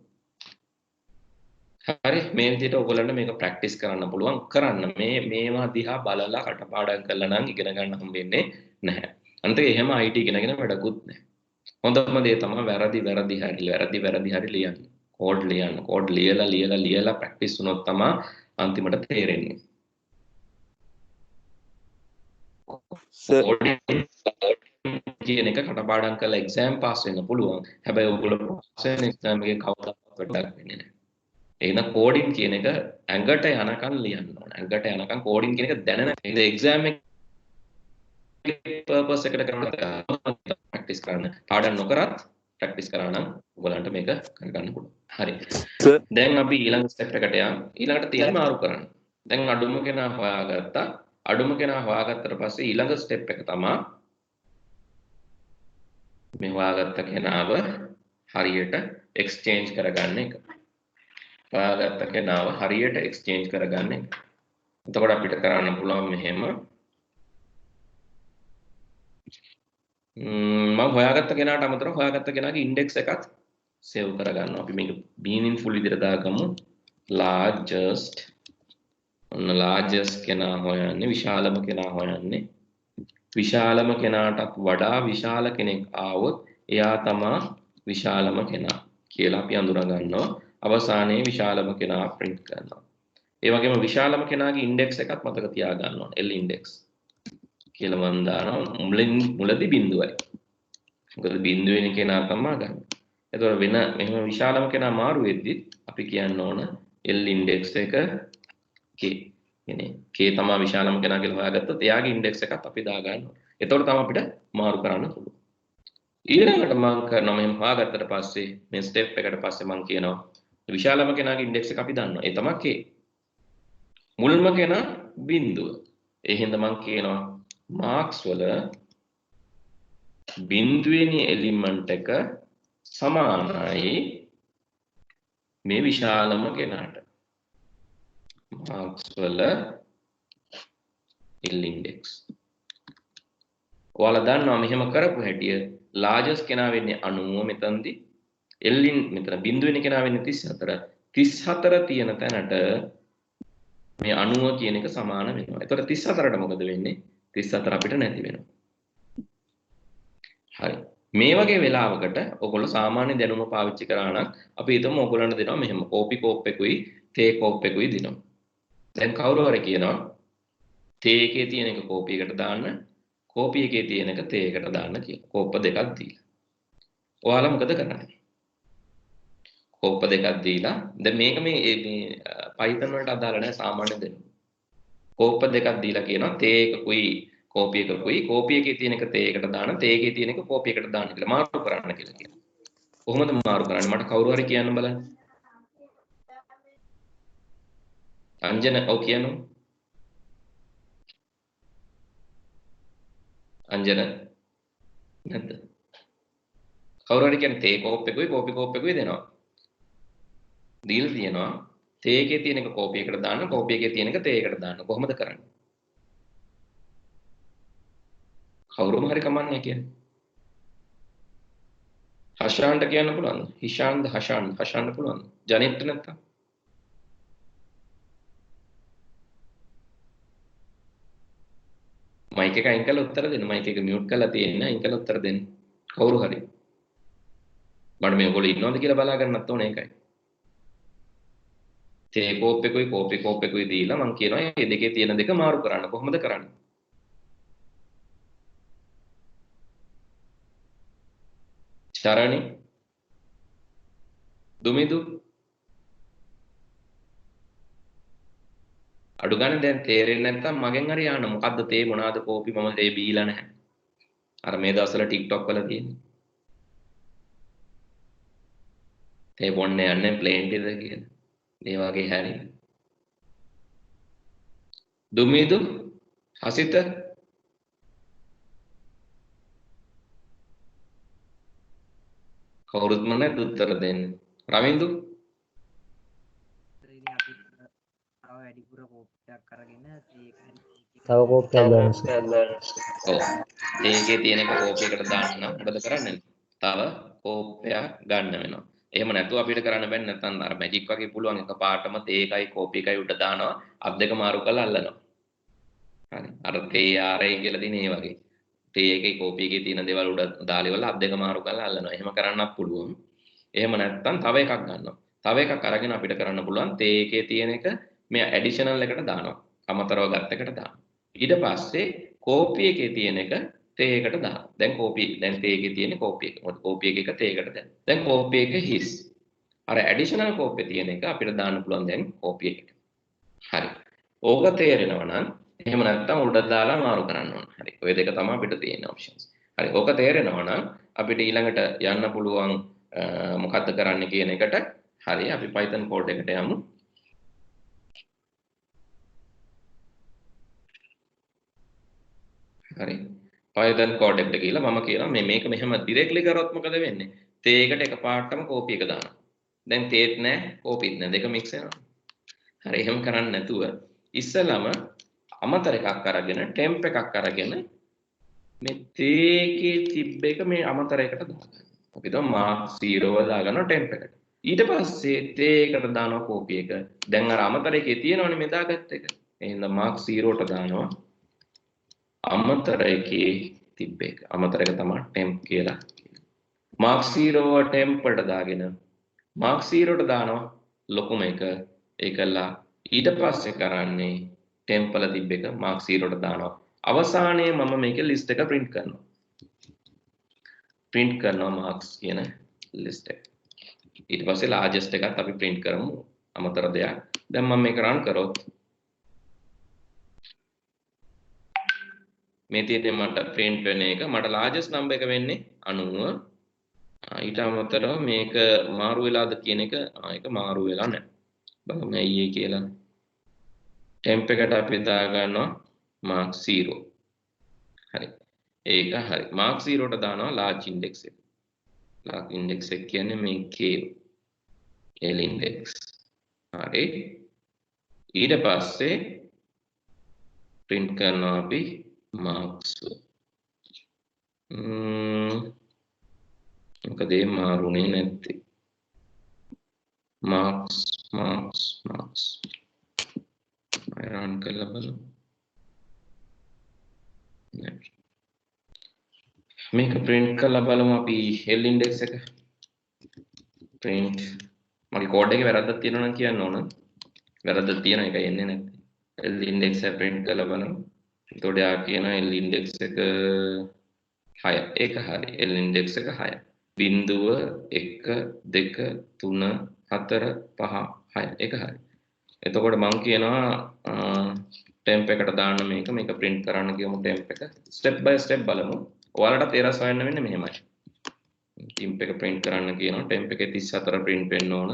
හරි මේ විදිහට ඔයගොල්ලන්ට මේක ප්‍රැක්ටිස් කරන්න පුළුවන් කරන්න මේවා දිහා බලලා කටපාඩම් කරලා නම් ඉගෙන ගන්න හම්බෙන්නේ නැහැ. අන්තිමේ එහෙම IT ඉගෙනගෙන වැඩකුත් නැහැ. හොඳම දේ තමයි වැරදි හරි ලියන්න. කෝඩ් ලියලා ප්‍රැක්ටිස් වුණොත් තමයි අන්තිමට තේරෙන්නේ. කෝඩින් කියන එක කටපාඩම් කරලා එක්සෑම් පාස් වෙන්න පුළුවන්. හැබැයි ඔයගොල්ලෝ පාස් වෙන එක්සෑම් එකේ කවදාවත් වැඩක් වෙන්නේ නැහැ. එහෙනම් කෝඩින් කියන එක ඇඟට යනකම් ලියන්න ඕන. ඇඟට යනකම් කෝඩින් කියන එක දැනන ඒ එක්සෑම් එකේ පර්පස් එකට කරලා ප්‍රැක්ටිස් කරන්න. පාඩම් නොකරත් ප්‍රැක්ටිස් කරා නම් ඔයගලන්ට මේක කරගන්න පුළුවන්. හරි. දැන් අපි ඊළඟ ස්ටෙප් එකට යමු. ඊළඟට තියෙන මාරු කරන්න. දැන් අඩුම කෙනා හොයාගත්තා. අඩුම කෙනා හොයාගත්තට පස්සේ ඊළඟ ස්ටෙප් එක තමයි මේ හොයාගත්ත කෙනාව හරියට එක්ස්චේන්ජ් කරගන්න එක. හොයාගත්ත කෙනාව හරියට එක්ස්චේන්ජ් කරගන්න එක. එතකොට අපිට කරන්න පුළුවන් මෙහෙම මම හොයාගත්ත කෙනාට අමතරව හොයාගත්ත කෙනාගේ ඉන්ඩෙක්ස් එකත් සේව් කරගන්නවා. අපි මේක meaningful විදිහට දාගමු. largest ඔන්න largest කෙනා හොයන්නේ විශාලම කෙනා හොයන්නේ. විශාලම කෙනාටත් වඩා විශාල කෙනෙක් ආවොත් එයා තමයි විශාලම කෙනා කියලා අපි අඳුර ගන්නවා. අවසානයේ විශාලම කෙනා print කරනවා. ඒ වගේම විශාලම කෙනාගේ ඉන්ඩෙක්ස් එකත් මතක තියාගන්න ඕන. L index කියලා මම දානවා මුලදී බිඳුවයි. මොකද බිඳුවෙන් කෙනා තමයි ගන්න. එතකොට වෙන මෙහෙම විශාලම කෙනා මාරු වෙද්දි අපි කියන්න ඕන L index එක k. කියන්නේ k තමයි විශාලම කෙනා කියලා හොයාගත්තොත් එයාගේ ඉන්ඩෙක්ස් එකත් අපි දා ගන්නවා. එතකොට තමයි අපිට මාරු කරන්න පුළුවන්. ඊළඟට මම කරනවා මෙහෙම හොයාගත්තට පස්සේ මේ ස්ටෙප් එකට පස්සේ මම කියනවා විශාලම කෙනාගේ ඉන්ඩෙක්ස් එක අපි දන්නවා. ඒ තමයි k. මුල්ම කෙනා බිඳුව. ඒ හින්දා මම කියනවා මාක්ස් වල බිඳුවෙනි එලිමන්ට් එක සමානයි මේ විශාලම කෙනාට. මාක්ස් වල L index. ඔයාලා දන්නවා මෙහෙම කරපු හැටිය largest කෙනා වෙන්නේ 90 මෙතනදී. L මෙතන බිඳුවෙනි කෙනා වෙන්නේ 34. 34 තියෙන තැනට මේ 90 කියන එක සමාන වෙනවා. ඒතකොට 34ට මොකද වෙන්නේ? 34 අපිට නැති වෙනවා. හරි. මේ වගේ වෙලාවකට ඔයගොල්ලෝ සාමාන්‍ය දැනුම පාවිච්චි කරා නම් අපි හිතමු ඔයගොල්ලන්ට දෙනවා මෙහෙම කෝපි කෝප් එකකුයි තේ කෝප් එකකුයි දෙනවා. දැන් කවුරු හරි කියනවා තේ එකේ තියෙන එක කෝපි එකට දාන්න, කෝපි එකේ තියෙන එක තේ එකට දාන්න කියලා. කෝප්ප දෙකක් දීලා. ඔයාලා මොකද කරන්නේ? කෝප්ප දෙකක් දීලා දැන් මේක මේ Python වලට අදාළ නැහැ සාමාන්‍ය දැනුම. කෝප්ප දෙකක් දීලා කියනවා තේ එකකුයි කෝපි එකකුයි කෝපි එකේ තියෙන එක තේ එකට දාන්න තේ එකේ තියෙන එක කෝපි එකට දාන්න කියලා මාරු කරන්න කියලා කියනවා. කොහොමද මාරු කරන්නේ? මට කවුරු හරි කියන්න බලන්න. අංජන ඔව් කියනවා. අංජන නැද්ද? කවුරු හරි කියන්නේ තේ කෝප් එකකුයි කෝපි කෝප් එකකුයි දෙනවා. දීලා තියෙනවා තේ එකේ තියෙන එක කෝපි එකට දාන්න කෝපි එකේ තියෙන එක තේ එකට දාන්න. කොහොමද කරන්නේ? කවුරුම හරි කමන්නේ කියන්නේ. හෂාන්ට කියන්න පුළුවන්ද? හිෂාන්ද හෂාන්ට පුළුවන්ද? ජනිත්ට නැත්තම්? මයික් එක අයින් කරලා උත්තර දෙන්න. මයික් එක මියුට් කරලා තියෙන අයින් කරලා උත්තර දෙන්න. කවුරු හරි. මට මේගොල්ලෝ ඉන්නවද කියලා බලා ගන්නත් ඕනේ ඒකයි. තේ කෝප් එකකුයි කෝපි කෝප් එකකුයි දීලා මම කියනවා මේ දෙකේ තියෙන දෙක මාරු කරන්න. කොහොමද කරන්නේ? චරණි දුමිදු අඩු ගන්න දැන් තේරෙන්නේ නැත්තම් මගෙන් හරි ආන්න මොකද්ද තේ මොනවාද කෝපි මම තේ බීලා නැහැ. අර මේ දවස්වල TikTok වල තියෙන්නේ. තේ බොන්නේ යන්නේ ප්ලේන් ටිද කියලා. මේ වගේ හැරි. දුමිදු හසිත කවුරුත් මම උත්තර දෙන්න. රවින්දු වැඩිපුර කෝප්පයක් අරගෙන තව කෝප්පයක් දාන්න. ඔව්. ඒකේ තියෙන එක කෝපියකට දාන්න නම් මොකද කරන්නේ? තව කෝප්පයක් ගන්න වෙනවා. එහෙම නැතුව අපිට කරන්න බැන්නේ නැත්නම් අර මැජික් වගේ පුළුවන් එකපාරටම තේ එකයි කෝපි එකයි උඩ දානවා අත් දෙක මාරු කරලා අල්ලනවා. හරි. අර තේ ආරේ කියලා දින ඒ වගේ. තේ එකේ කෝපි එකේ තියෙන දේවල් උඩ දාලා ඉවරලා අත් දෙක මාරු කරලා අල්ලනවා. එහෙම කරන්නත් පුළුවන්. එහෙම නැත්නම් තව එකක් ගන්නවා. තව එකක් අරගෙන අපිට කරන්න පුළුවන් තේ එකේ තියෙන එක මේ ඇඩිෂනල් එකට දානවා. අමතරව ගත්ත එකට දානවා. ඊට පස්සේ කෝපි එකේ තියෙන එක තේ එකට දානවා. දැන් තේ එකේ තියෙන කෝපි එක. මොකද කෝපි එක තේ එකට දානවා. දැන් කෝපි එක හිස්. අර ඇඩිෂනල් කෝපි තියෙන එක අපිට දාන්න පුළුවන් දැන් කෝපි එකට. හරි. ඕක තේරෙනවා නම් එහෙම නැත්නම් උඩ දාලා මාරු කරන්න ඕන. හරි. ඔය දෙක තමයි අපිට තියෙන ඔප්ෂන්ස්. හරි. ඕක තේරෙනවා නම් අපිට ඊළඟට යන්න පුළුවන් මොකද්ද කරන්න කියන එකට. හරි. අපි Python code එකට යමු. හරි. Python code එකට ගිහලා මම කියනවා මේක මෙහෙම directly කරොත් මොකද වෙන්නේ? තේ එකට එකපාරටම කෝපි එක දානවා. දැන් තේත් නැහැ කෝපිත් නැහැ දෙක මික්ස් වෙනවා. හරි. එහෙම කරන්නේ නැතුව ඉස්සලම අමතර එකක් අරගෙන ටෙම්ප් එකක් අරගෙන මේ තේ එකේ තිබ්බ එක මේ අමතර එකට දාගන්න. අපි දැන් මාක් 0 දාගන්නවා ටෙම්ප් එකට. ඊට පස්සේ තේ එකට දානවා කෝපි එක. දැන් අර අමතර එකේ තියෙනවනේ මේ දාගත්ත එක. එහෙනම් මාක් 0ට දානවා අමතර එකේ තිබ්බ එක. අමතර එක තමයි ටෙම්ප් කියලා. මාක් 0 ටෙම්ප් වලට දාගෙන මාක් 0ට දානවා ලොකුම එක. ඒකලා ඊට පස්සේ කරන්නේ ටෙම්ප් වල තිබ්බ එක මාක් 0ට දානවා. අවසානයේ මම මේකේ ලිස්ට් එක print කරනවා. print කරනවා marks කියන list එක. ඊට පස්සේ largest එකත් අපි print කරමු අමතර දෙයක්. දැන් මම මේක run කරොත් මේ තියෙන්නේ මට print වෙන එක මට largest number එක වෙන්නේ 90. ඊට අමතරව මේක මාරු වෙලාද කියන එක ඒක මාරු වෙලා නැහැ. බලමු ඇයි ඒ කියලා. temp එකට අපි දා ගන්නවා mark 0. හරි. ඒක හරි. mark 0ට දානවා large index එක. large index එක කියන්නේ මේ k l index. හරි. ඊට පස්සේ print කරනවා අපි marks. මොකද ඒ මාරුනේ නැත්තේ. marks run කරලා බලමු. මේක print කරලා බලමු අපි l index එක. print මගේ කෝඩ් එකේ වැරද්දක් තියෙනවා නම් කියන්න ඕන. වැරද්දක් තියෙන එක එන්නේ නැත්තේ. l index එක print කරලා බලමු. එතකොට යා කියන l index එක 6. ඒක හරි. l index එක 6. 0 1 2 3 4 5 6. ඒක හරි. එතකොට මම කියනවා temp එකට දාන්න මේක print කරන්න කියමු temp එක. step by step බලමු. ඔයාලට තේරස් හොයන්න වෙන්නේ මෙහෙමයි. temp එක print කරන්න කියනවා. temp එකේ 34 print වෙන්න ඕන.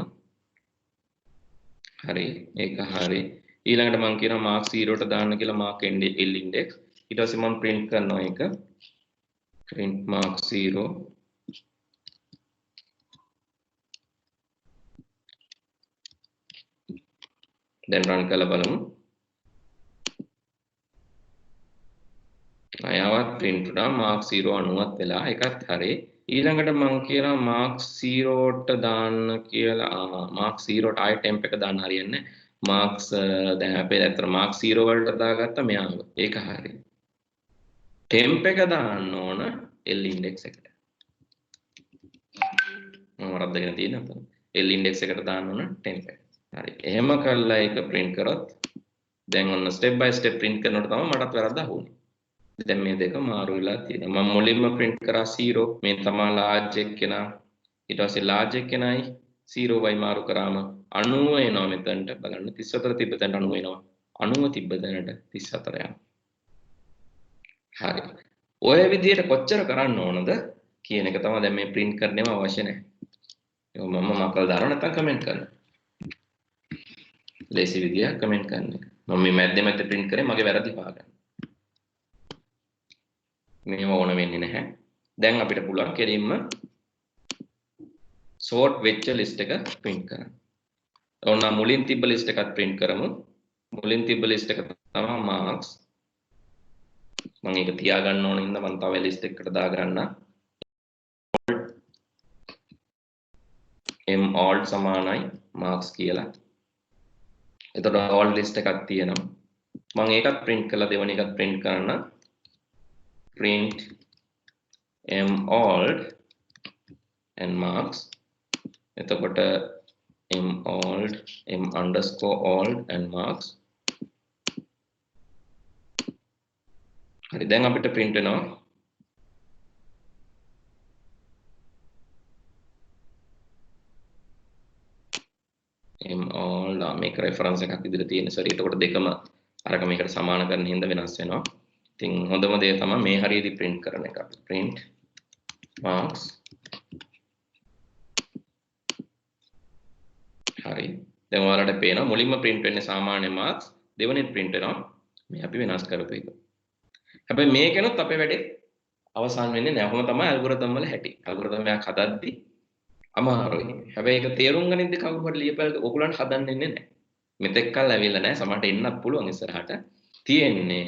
හරි. ඒක හරි. ඊළඟට මම කියනවා mark 0ට දාන්න කියලා mark l index. ඊට පස්සේ මම print කරනවා ඒක. print mark 0. දැන් run කරලා බලමු. අයවත් print වුණා mark 0 90ක් වෙලා එකත් හරි. ඊළඟට මම කියනවා mark 0ට දාන්න කියලා mark 0ට ආයෙ temp එක දාන්න හරියන්නේ marks දැන් අපේ ඇත්තට mark 0 වලට දාගත්තා මෙයාව. ඒක හරි. temp එක දාන්න ඕන l index එකට. මම වරද්දගෙන තියෙනවා. l index එකට දාන්න ඕන temp එක. හරි. එහෙම කරලා ඒක print කරොත් දැන් ඔන්න step by step print කරනකොට තමයි මටත් වැරද්ද අහුනේ. දැන් මේ දෙක මාරු වෙලා තියෙනවා. මම මුලින්ම print කරා 0. මේ තමයි large එක කෙනා. ඊට පස්සේ large එක කෙනයි 0 වයි මාරු කරාම 90 එනවා මෙතනට. බලන්න 34 තිබ්බ තැනට 90 එනවා. 90 තිබ්බ තැනට 34 යනවා. හරි. ඔය විදිහට කොච්චර කරන්න ඕනද කියන එක තමයි දැන් මේ print කරන්නේම අවශ්‍ය නැහැ. ඒක මම මකල් දානවා නැත්නම් කමෙන්ට් කරනවා. ලේසි විදිය කමෙන්ට් කරන්න එක. මම මේ මැද්දේ print කරේ මගේ වැරදි පාගන්න. මේව ඕන වෙන්නේ නැහැ. දැන් අපිට පුළුවන් කෙලින්ම sort වෙච්ච list එක print කරන්න. ඕන මුලින් තිබ්බ list එකත් print කරමු. මුලින් තිබ්බ list එක තමයි marks. මම ඒක තියාගන්න ඕන ඉඳන් මම තව list එකකට දාගන්න. m alt සමානයි marks කියලා. එතකොට all list එකක් තියෙනවා. මම ඒකත් print කරලා දෙවෙනි එකත් print කරන්න. print m old and marks එතකොට m old m underscore old and marks හරි දැන් අපිට print වෙනවා m old මේක reference එකක් විදිහට තියෙන සරි එතකොට දෙකම අරක මේකට සමාන කරන හින්දා වෙනස් වෙනවා ඉතින් හොඳම දේ තමයි මේ හරියදී print කරන එක print marks හරි දැන් ඔයාලට පේනවා මුලින්ම print වෙන්නේ සාමාන්‍ය marks දෙවෙනිත් print වෙනවා මේ අපි වෙනස් කරපු එක හැබැයි මේකනොත් අපේ වැඩේ අවසන් වෙන්නේ නැහැ කොහොම තමයි ඇල්ගොරිතම් වල හැටි ඇල්ගොරිතම් එකක් හදද්දි අමාරුයි හැබැයි ඒක තේරුම් ගනිද්දි කවුරු හරි ලියපල් ඔයගොල්ලන්ට හදන්න ඉන්නේ නැහැ මෙතෙක් කල් ඇවිල්ලා නැහැ සමහරට එන්නත් පුළුවන් ඉස්සරහට තියෙන්නේ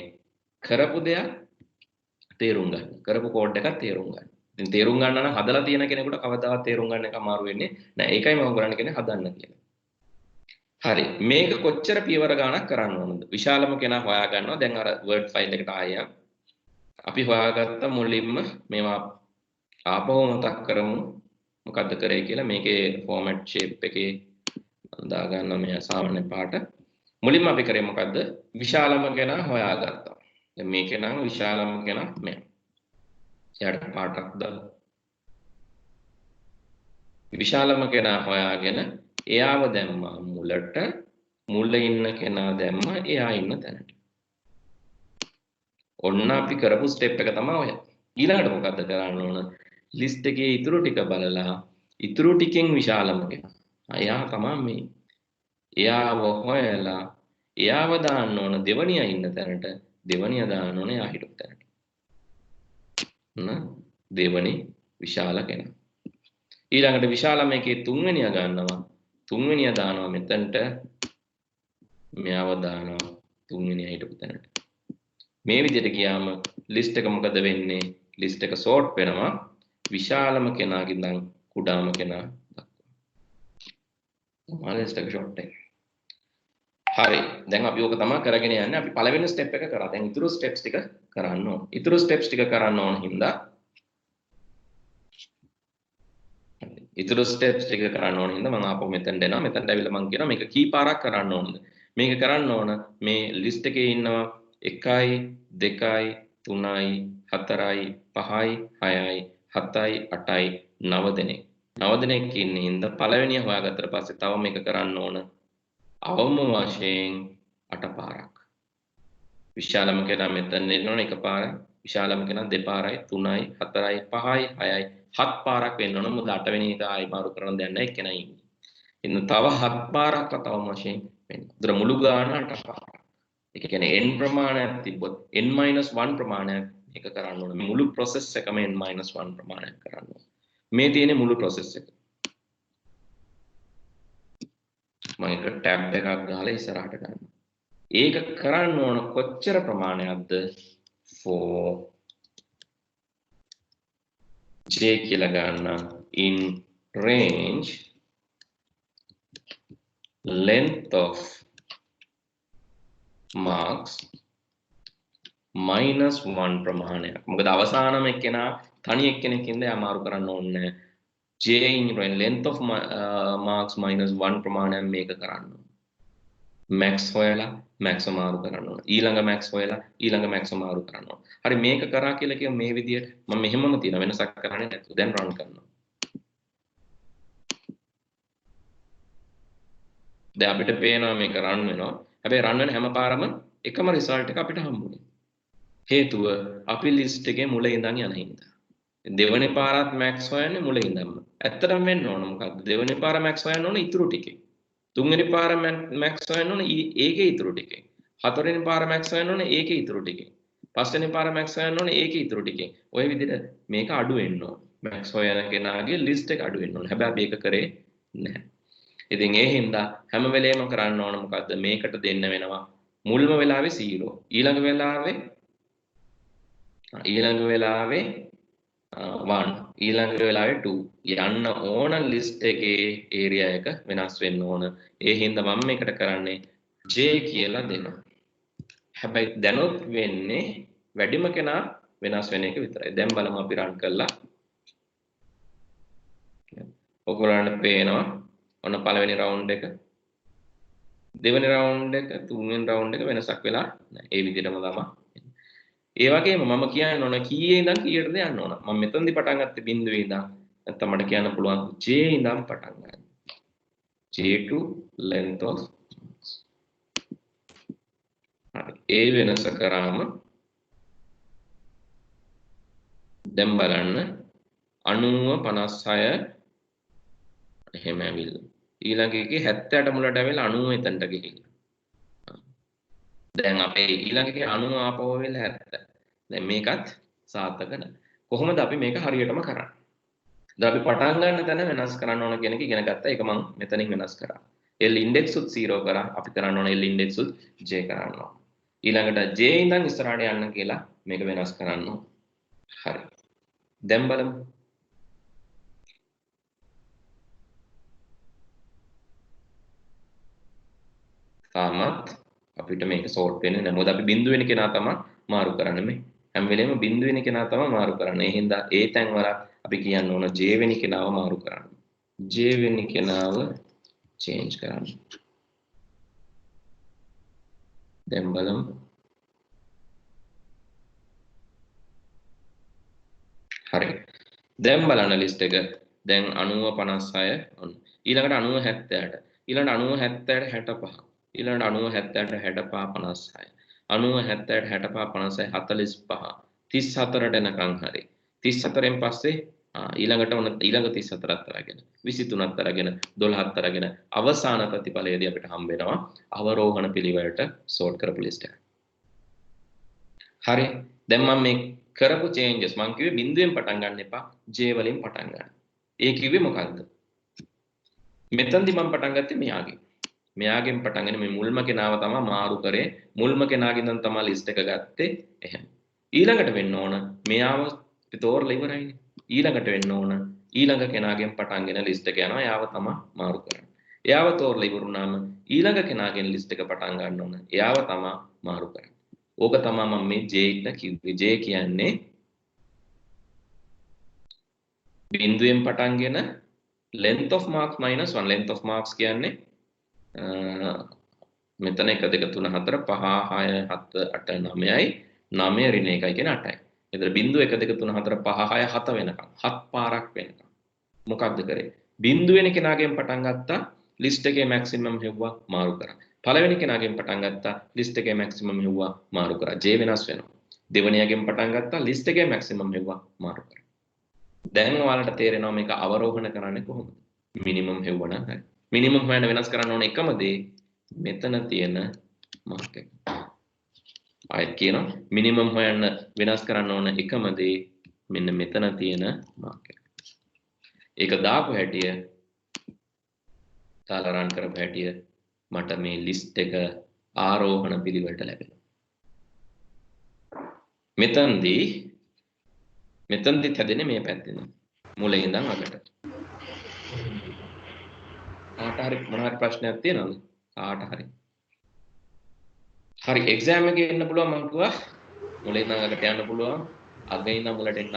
කරපු දෙයක් තේරුම් ගන්න කරපු කෝඩ් එකක් තේරුම් ගන්න ඉතින් තේරුම් ගන්න නම් හදලා තියෙන කෙනෙකුට කවදාවත් තේරුම් ගන්න එක අමාරු වෙන්නේ නැහැ ඒකයි මම කරන්න කියන්නේ හදන්න කියලා හරි මේක කොච්චර පියවර ගණක් කරන්න ඕනද විශාලම කෙනා හොයා ගන්නවා දැන් අර word file එකට ආයෙත් අපි හොයාගත්ත මුලින්ම මේවා ආපහු මතක් කරමු මොකද්ද කරේ කියලා මේකේ format shape එකේ දා ගන්න මේ සාමාන්‍ය පාට මුලින්ම අපි කරේ මොකද්ද විශාලම කෙනා හොයාගත්තා දැන් මේකේ නම් විශාලම කෙනා මෙයා එයාට පාටක් දාලා විශාලම කෙනා හොයාගෙන එයාව දැම්මා මුලට මුල ඉන්න කෙනා දැම්මා එයා ඉන්න තැනට ඔන්න අපි කරපු ස්ටෙප් එක තමයි ඔය ඊළඟට මොකද්ද කරන්න ඕන ලිස්ට් එකේ ඉතුරු ටික බලලා ඉතුරු ටිකෙන් විශාලම කෙනා එයා තමයි මේ එයාව හොයලා එයාව දාන්න ඕන දෙවනියා ඉන්න තැනට දෙවනියා දාන්න ඕන එයා හිටපු තැනට දෙවනි විශාල කෙනා ඊළඟට විශාලම එකේ තුන්වෙනියා ගන්නවා තුන්වෙනියා දානවා මෙතනට මෙයාව දානවා තුන්වෙනියා හිටපු තැනට මේ විදිහට ගියාම ලිස්ට් එක මොකද වෙන්නේ ලිස්ට් එක සෝට් වෙනවා විශාලම කෙනාගෙන් ඉඳන් කුඩාම කෙනා දක්වා ලිස්ට් එක ෂෝට් එක හරි දැන් අපි ඕක තමයි කරගෙන යන්නේ අපි පළවෙනි ස්ටෙප් එක කරා දැන් ඉතුරු ස්ටෙප්ස් ටික කරන්න ඕන ඉතුරු ස්ටෙප්ස් ටික කරන්න ඕන හින්දා ඉතුරු ස්ටෙප්ස් ටික කරන්න ඕන හින්දා මම ආපහු මෙතෙන්ට එනවා මෙතෙන්ට ඇවිල්ලා මම කියනවා මේක කී පාරක් කරන්න ඕනද මේක කරන්න ඕන මේ ලිස්ට් එකේ ඉන්නවා 1යි 2යි 3යි 4යි 5යි 6යි 7යි 8යි 9 දෙනෙක් 9 දෙනෙක් ඉන්නේ හින්දා පළවෙනිය හොයාගත්තට පස්සේ තව මේක කරන්න ඕන අවම වශයෙන් 8 පාරක් විශාලම කෙනා මෙතන එනවනේ එක පාරයි විශාලම කෙනා දෙපාරයි 3යි 4යි 5යි 6යි 7 පාරක් වෙන්න ඕන මොකද 8 වෙනි එක ආයි මාරු කරන්න දෙයක් නැහැ එක්කෙනා ඉන්නේ ඉතින් තව 7 පාරක් තවම වශයෙන් වෙන්න. උතර මුළු ගාන 8 පාරක්. ඒ කියන්නේ n ප්‍රමාණයක් තිබ්බොත් n-1 ප්‍රමාණයක් මේක කරන්න ඕන. මුළු process එකම n-1 ප්‍රමාණයක් කරන්න ඕන. මේ තියෙන මුළු process එක. මම එක tab එකක් ගහලා ඉස්සරහට ගන්නවා. ඒක කරන්න ඕන කොච්චර ප්‍රමාණයක්ද for j කියලා ගන්න in range length of marks -1 ප්‍රමාණයක්. මොකද අවසානම එක්කෙනා තනි එක්කෙනෙක් ඉඳලා අමාරු කරන්න ඕනේ. j in length of marks -1 ප්‍රමාණයක් මේක කරන්න ඕනේ. max හොයලා max අමාරු කරන්න ඕනේ. ඊළඟ max හොයලා ඊළඟ max අමාරු කරන්න ඕනේ. හරි මේක කරා කියලා කිය මේ විදියට මම මෙහෙමම තියෙන වෙනසක් කරන්නේ නැතුව දැන් run කරනවා. දැන් අපිට පේනවා මේක run වෙනවා. හැබැයි run වෙන හැම පාරම එකම result එක අපිට හම්බුනේ. හේතුව අපි list එකේ මුල ඉඳන් යන හින්දා. දෙවෙනි පාරත් max හොයන්නේ මුල ඉඳන්ම. ඇත්තටම වෙන්න ඕන මොකද්ද? දෙවෙනි පාර max හොයන්න ඕන ඉතුරු ටිකේ. තුන්වෙනි පාර max හොයන්න ඕන ඒකේ ඉතුරු ටිකේ. හතරවෙනි පාර max හොයන්න ඕන ඒකේ ඉතුරු ටිකේ. පස්වෙනි පාර max හොයන්න ඕන ඒකේ ඉතුරු ටිකේ. ඔය විදිහට මේක අඩු වෙන්න ඕන. max හොයන කෙනාගේ list එක අඩු වෙන්න ඕන. හැබැයි අපි ඒක කරේ නැහැ. ඉතින් ඒ හින්දා හැම වෙලේම කරන්න ඕන මොකද්ද? මේකට දෙන්න වෙනවා මුල්ම වෙලාවේ 0. ඊළඟ වෙලාවේ 1 ඊළඟ වෙලාවේ 2 යන්න ඕන ලිස්ට් එකේ ඒරියා එක වෙනස් වෙන්න ඕන. ඒ හින්දා මම මේකට කරන්නේ j කියලා දෙනවා. හැබැයි දැනුත් වෙන්නේ වැඩිම කෙනා වෙනස් වෙන එක විතරයි. දැන් බලමු අපි රන් කරලා. ඔයගොල්ලන්ට පේනවා ඔන්න පළවෙනි රවුන්ඩ් එක, දෙවෙනි රවුන්ඩ් එක, තුන්වෙනි රවුන්ඩ් එක වෙනසක් වෙලා නැහැ. ඒ විදිහටම තමයි. ඒ වගේම මම කියන්න ඕන කීයේ ඉඳන් කීයටද යන්න ඕන. මම මෙතනදී පටන් ගත්තේ බිඳුවේ ඉඳන්. නැත්නම් මට කියන්න පුළුවන් J ඉඳන් පටන් ගන්න. J to length of ඒ වෙනස කරාම දැන් බලන්න 90 56 එහෙම ඇවිල්ලා ඊළඟ එකේ 78 මුලට ඇවිල්ලා 90 එතනට ගිහිල්ලා දැන් අපේ ඊළඟ එකේ 90 ආපහු වෙලා 70 දැන් මේකත් සාර්ථක නැහැ කොහොමද අපි මේක හරියටම කරන්නේ දැන් අපි පටන් ගන්න තැන වෙනස් කරන්න ඕන කියන එක ඉගෙන ගත්තා ඒක මම මෙතනින් වෙනස් කරා L index උත් 0 කරා අපි කරන්න ඕන L index උත් J කරන්න ඕන ඊළඟට J ඉඳන් ඉස්සරහට යන්න කියලා මේක වෙනස් කරන්න ඕන හරි දැන් බලමු තාමත් අපිට මේක සෝට් වෙන්නේ නැහැ මොකද අපි බිඳුව වෙන කෙනා තමයි මාරු කරන්නේ මේ හැම වෙලේම බිඳුව වෙන කෙනා තමයි මාරු කරන්නේ ඒ හින්දා ඒ තැන් වල අපි කියන්න ඕන J වෙන කෙනාව මාරු කරන්න J වෙන කෙනාව change කරන්න දැන් බලමු හරි දැන් බලන්න ලිස්ට් එක දැන් 90 56 ඔන්න ඊළඟට 90 70ට ඊළඟට 90 70ට 65 ඊළඟට 90 70ට 65 56 90 70ට 65 56 34ට එනකන් හරි 34න් පස්සේ ඊළඟට ඔන්න ඊළඟ 34ත් අරගෙන 23ත් අරගෙන 12ත් අරගෙන අවසාන ප්‍රතිඵලයේදී අපිට හම්බ වෙනවා අවරෝහණ පිළිවෙලට සෝට් කරපු ලිස්ට් එක. හරි. දැන් මම මේ කරපු changes මම කිව්වේ බිඳුවෙන් පටන් ගන්න එපා J වලින් පටන් ගන්න. ඒ කිව්වේ මොකද්ද? මෙතනදී මම පටන් ගත්තේ මෙයාගෙන් පටන්ගෙන මේ මුල්ම කෙනාව තමයි මාරු කරේ මුල්ම කෙනාගෙන් තමයි ලිස්ට් එක ගත්තේ එහෙම ඊළඟට වෙන්න ඕන මෙයාව තෝරලා ඉවරයිනේ ඊළඟට වෙන්න ඕන ඊළඟ කෙනාගෙන් පටන්ගෙන ලිස්ට් එක යනවා එයාව තමයි මාරු කරන්නේ එයාව තෝරලා ඉවරුනාම ඊළඟ කෙනාගෙන් ලිස්ට් එක පටන් ගන්න ඕන එයාව තමයි මාරු කරන්නේ ඕක තමයි මම මේ J ඉන්න කිව්වේ J කියන්නේ බිඳුවෙන් පටන්ගෙන length of marks minus 1 length of marks කියන්නේ මෙතන 1 2 3 4 5 6 7 8 9යි 9 ඍණ 1යි කියන 8යි. එතන බිංදුව 1 2 3 4 5 6 7 වෙනකම් 7 පාරක් වෙනකම්. මොකක්ද කරේ? බිංදුව වෙන කෙනාගෙන් පටන් ගත්තා ලිස්ට් එකේ මැක්සිමම් හෙව්වා මාරු කරා. පළවෙනි කෙනාගෙන් පටන් ගත්තා ලිස්ට් එකේ මැක්සිමම් හෙව්වා මාරු කරා. J වෙනස් වෙනවා. දෙවෙනියගෙන් පටන් ගත්තා ලිස්ට් එකේ මැක්සිමම් හෙව්වා මාරු කරා. දැන් ඔයාලට තේරෙනවා මේක අවරෝහණ කරන්නේ කොහොමද? මිනිමම් හෙව්වා නම් හරි. මිනිමම් හොයන්න වෙනස් කරන්න ඕන එකම දේ මෙතන තියෙන මාක් එක. ආයෙත් කියනවා මිනිමම් හොයන්න වෙනස් කරන්න ඕන එකම දේ මෙන්න මෙතන තියෙන මාක් එක. ඒක දාපු හැටිය දාලා රන් කරපු හැටිය මට මේ ලිස්ට් එක ආරෝහණ පිළිවෙලට ලැබෙනවා. මෙතනදී හැදෙන්නේ මේ පැත්තෙන්. මුලින් ඉඳන් අගට. කාට හරි මොන හරි ප්‍රශ්නයක් තියෙනවද? කාට හරි. හරි එක්සෑම් එකේ එන්න පුළුවන් මම කිව්වා. මුලින් ඉඳන් අගට යන්න පුළුවන්. අගින් ඉඳන් මුලට එන්න.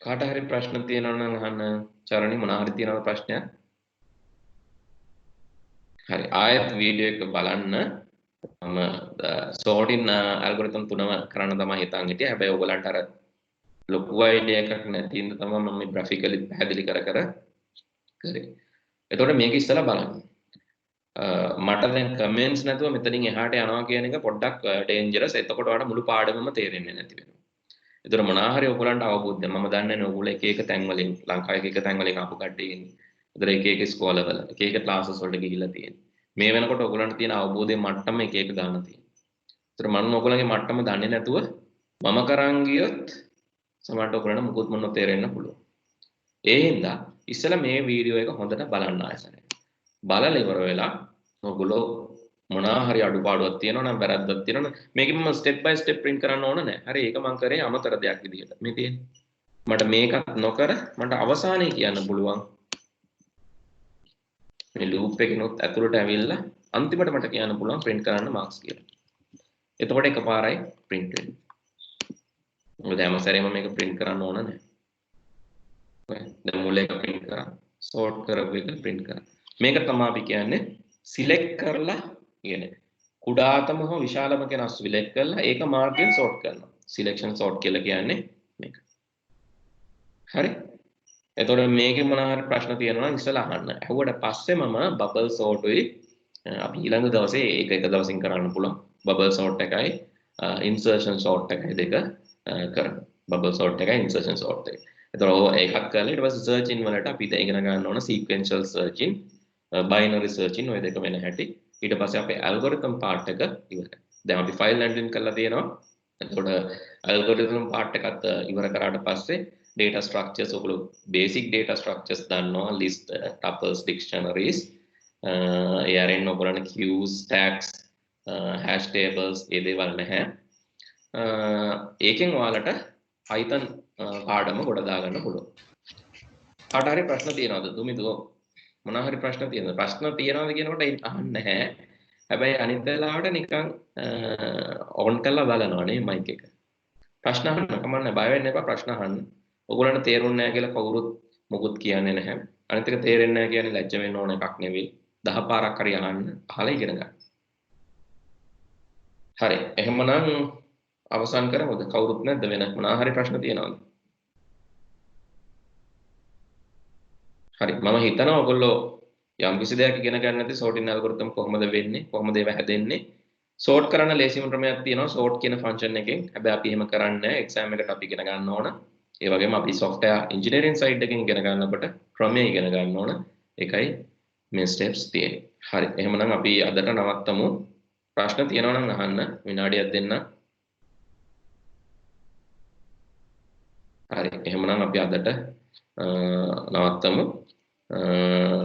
කාට හරි ප්‍රශ්න තියෙනවා නම් අහන්න. චරණි මොන හරි තියෙනවද ප්‍රශ්නයක්? හරි ආයෙත් වීඩියෝ එක බලන්න. මම sorting algorithm තුනම කරන්න තමයි හිතන් හිටියේ. හැබැයි ඔයගලන්ට අර ලොකු අයිඩියා එකක් නැති ඉඳ තමයි මම මේ ග්‍රැෆිකලි පැහැදිලි කර කරේ. එතකොට මේක ඉස්සලා බලන්න. මට දැන් කමෙන්ට්ස් නැතුව මෙතනින් එහාට යනවා කියන එක පොඩ්ඩක් ඩේන්ජරස්. එතකොට ඔයාලට මුළු පාඩමම තේරෙන්නේ නැති වෙනවා. එතකොට මොනවා හරි ඔයගලන්ට අවබෝධය මම දන්නේ නැහැ ඔයගොල්ලෝ එක එක තැන් වලින් ලංකාවේ එක එක තැන් වලින් ආපු කට්ටිය ඉන්නේ. එතකොට එක එක ස්කෝලවල එක එක ක්ලාසස් වලට ගිහිල්ලා තියෙනවා. මේ වෙනකොට ඔයගලන්ට තියෙන අවබෝධයේ මට්ටම එක එක ගන්න තියෙනවා. ඒතර මම ඔයගලගේ මට්ටම දන්නේ නැතුව මම කරන් ගියොත් සමහරට ඔයගලන්ට මුකුත් මොනව තේරෙන්න පුළුවන්. ඒ හින්දා ඉස්සෙල්ලා මේ වීඩියෝ එක හොඳට බලන්න ආයසනේ. බලලා ඉවර වෙලා ඔයගොල්ලෝ මොනවා හරි අඩුපාඩුවක් තියෙනවා නම් වැරද්දක් තියෙනවා නම් මේක මම ස්ටෙප් බයි ස්ටෙප් print කරන්න ඕන නැහැ. හරි ඒක මම කරේ අමතර දෙයක් විදිහට. මේ තියෙන්නේ. මට මේකත් නොකර මට අවසානයේ කියන්න පුළුවන්. මේ ලූප් එකේනොත් ඇතුළට ඇවිල්ලා අන්තිමට මට කියන්න පුළුවන් print කරන්න marks කියලා. එතකොට එකපාරයි print වෙන්නේ. මොකද හැම සැරේම මේක print කරන්න ඕන නැහැ. දැන් මුල එක print කරා, sort කරපු එක print කරා. මේක තමයි අපි කියන්නේ select කරලා කියන්නේ කුඩාතම හෝ විශාලම කෙනා select කරලා ඒක මාර්ගයෙන් sort කරනවා. selection sort කියලා කියන්නේ මේක. හරි? එතකොට මේකේ මොනවා හරි ප්‍රශ්න තියෙනවා නම් ඉස්සලා අහන්න. අහුවට පස්සේ මම bubble sort උයි අපි ඊළඟ දවසේ ඒක එක දවසින් කරන්න පුළුවන්. bubble sort එකයි insertion sort එකයි දෙක කරමු. bubble sort එකයි insertion sort එකයි. එතකොට ඒකක් කරලා ඊට පස්සේ searching වලට අපි ඉගෙන ගන්න ඕන sequential searching, binary searching ඔය දෙක වෙන හැටි. ඊට පස්සේ අපේ algorithm part එක ඉවරයි. දැන් අපි file handling කරලා තියෙනවා. එතකොට algorithm part එකත් ඉවර කරාට පස්සේ data structures ඔයගොල්ලෝ basic data structures දන්නවා, list, tuples, dictionaries, ඒ අරින්න ඔයගොල්ලන් queues, stacks, hash tables ඒ දේවල් නැහැ. ඒකෙන් ඔයාලට Python පාඩම ගොඩ දාගන්න පුළුවන්. කාට හරි ප්‍රශ්න තියෙනවද? දුමිදු මොනවා හරි ප්‍රශ්න තියෙනවද? ප්‍රශ්න තියෙනවද කියනකොට අහන්නේ නැහැ. හැබැයි අනිත් වෙලාවට නිකන් ඔන් කරලා බලනවා නේ මයික් එක. ප්‍රශ්න අහන්න කමන්නේ බය වෙන්න එපා ප්‍රශ්න අහන්න. ඔයගොල්ලන්ට තේරුන්නේ නැහැ කියලා කවුරුත් මොකුත් කියන්නේ නැහැ. අනිත් එක තේරෙන්නේ නැහැ කියන්නේ ලැජ්ජ වෙන්න ඕන එකක් නෙවෙයි. 10 පාරක් හරි අහන්න අහලා ඉගෙන ගන්න. හරි. එහෙමනම් අවසන් කරමුද? කවුරුත් නැද්ද වෙන මොනවා හරි ප්‍රශ්න තියෙනවද? හරි. මම හිතනවා ඔයගොල්ලෝ යම් කිසි දෙයක් ඉගෙන ගන්න නැති sorting algorithm කොහොමද වෙන්නේ? කොහොමද ඒවා හැදෙන්නේ? sort කරන්න ලේසිම ක්‍රමයක් තියෙනවා sort කියන function එකෙන්. හැබැයි අපි එහෙම කරන්නේ නැහැ. exam එකට අපි ඉගෙන ගන්න ඕන. ඒ වගේම අපි software engineering side එකෙන් ඉගෙන ගන්නකොට ක්‍රමය ඉගෙන ගන්න ඕන. ඒකයි මේ steps තියෙන්නේ. හරි. එහෙමනම් අපි අදට නවත්තමු. ප්‍රශ්න තියෙනවා නම් අහන්න. විනාඩියක් දෙන්න. හරි. එහෙමනම් අපි අදට නවත්තමු.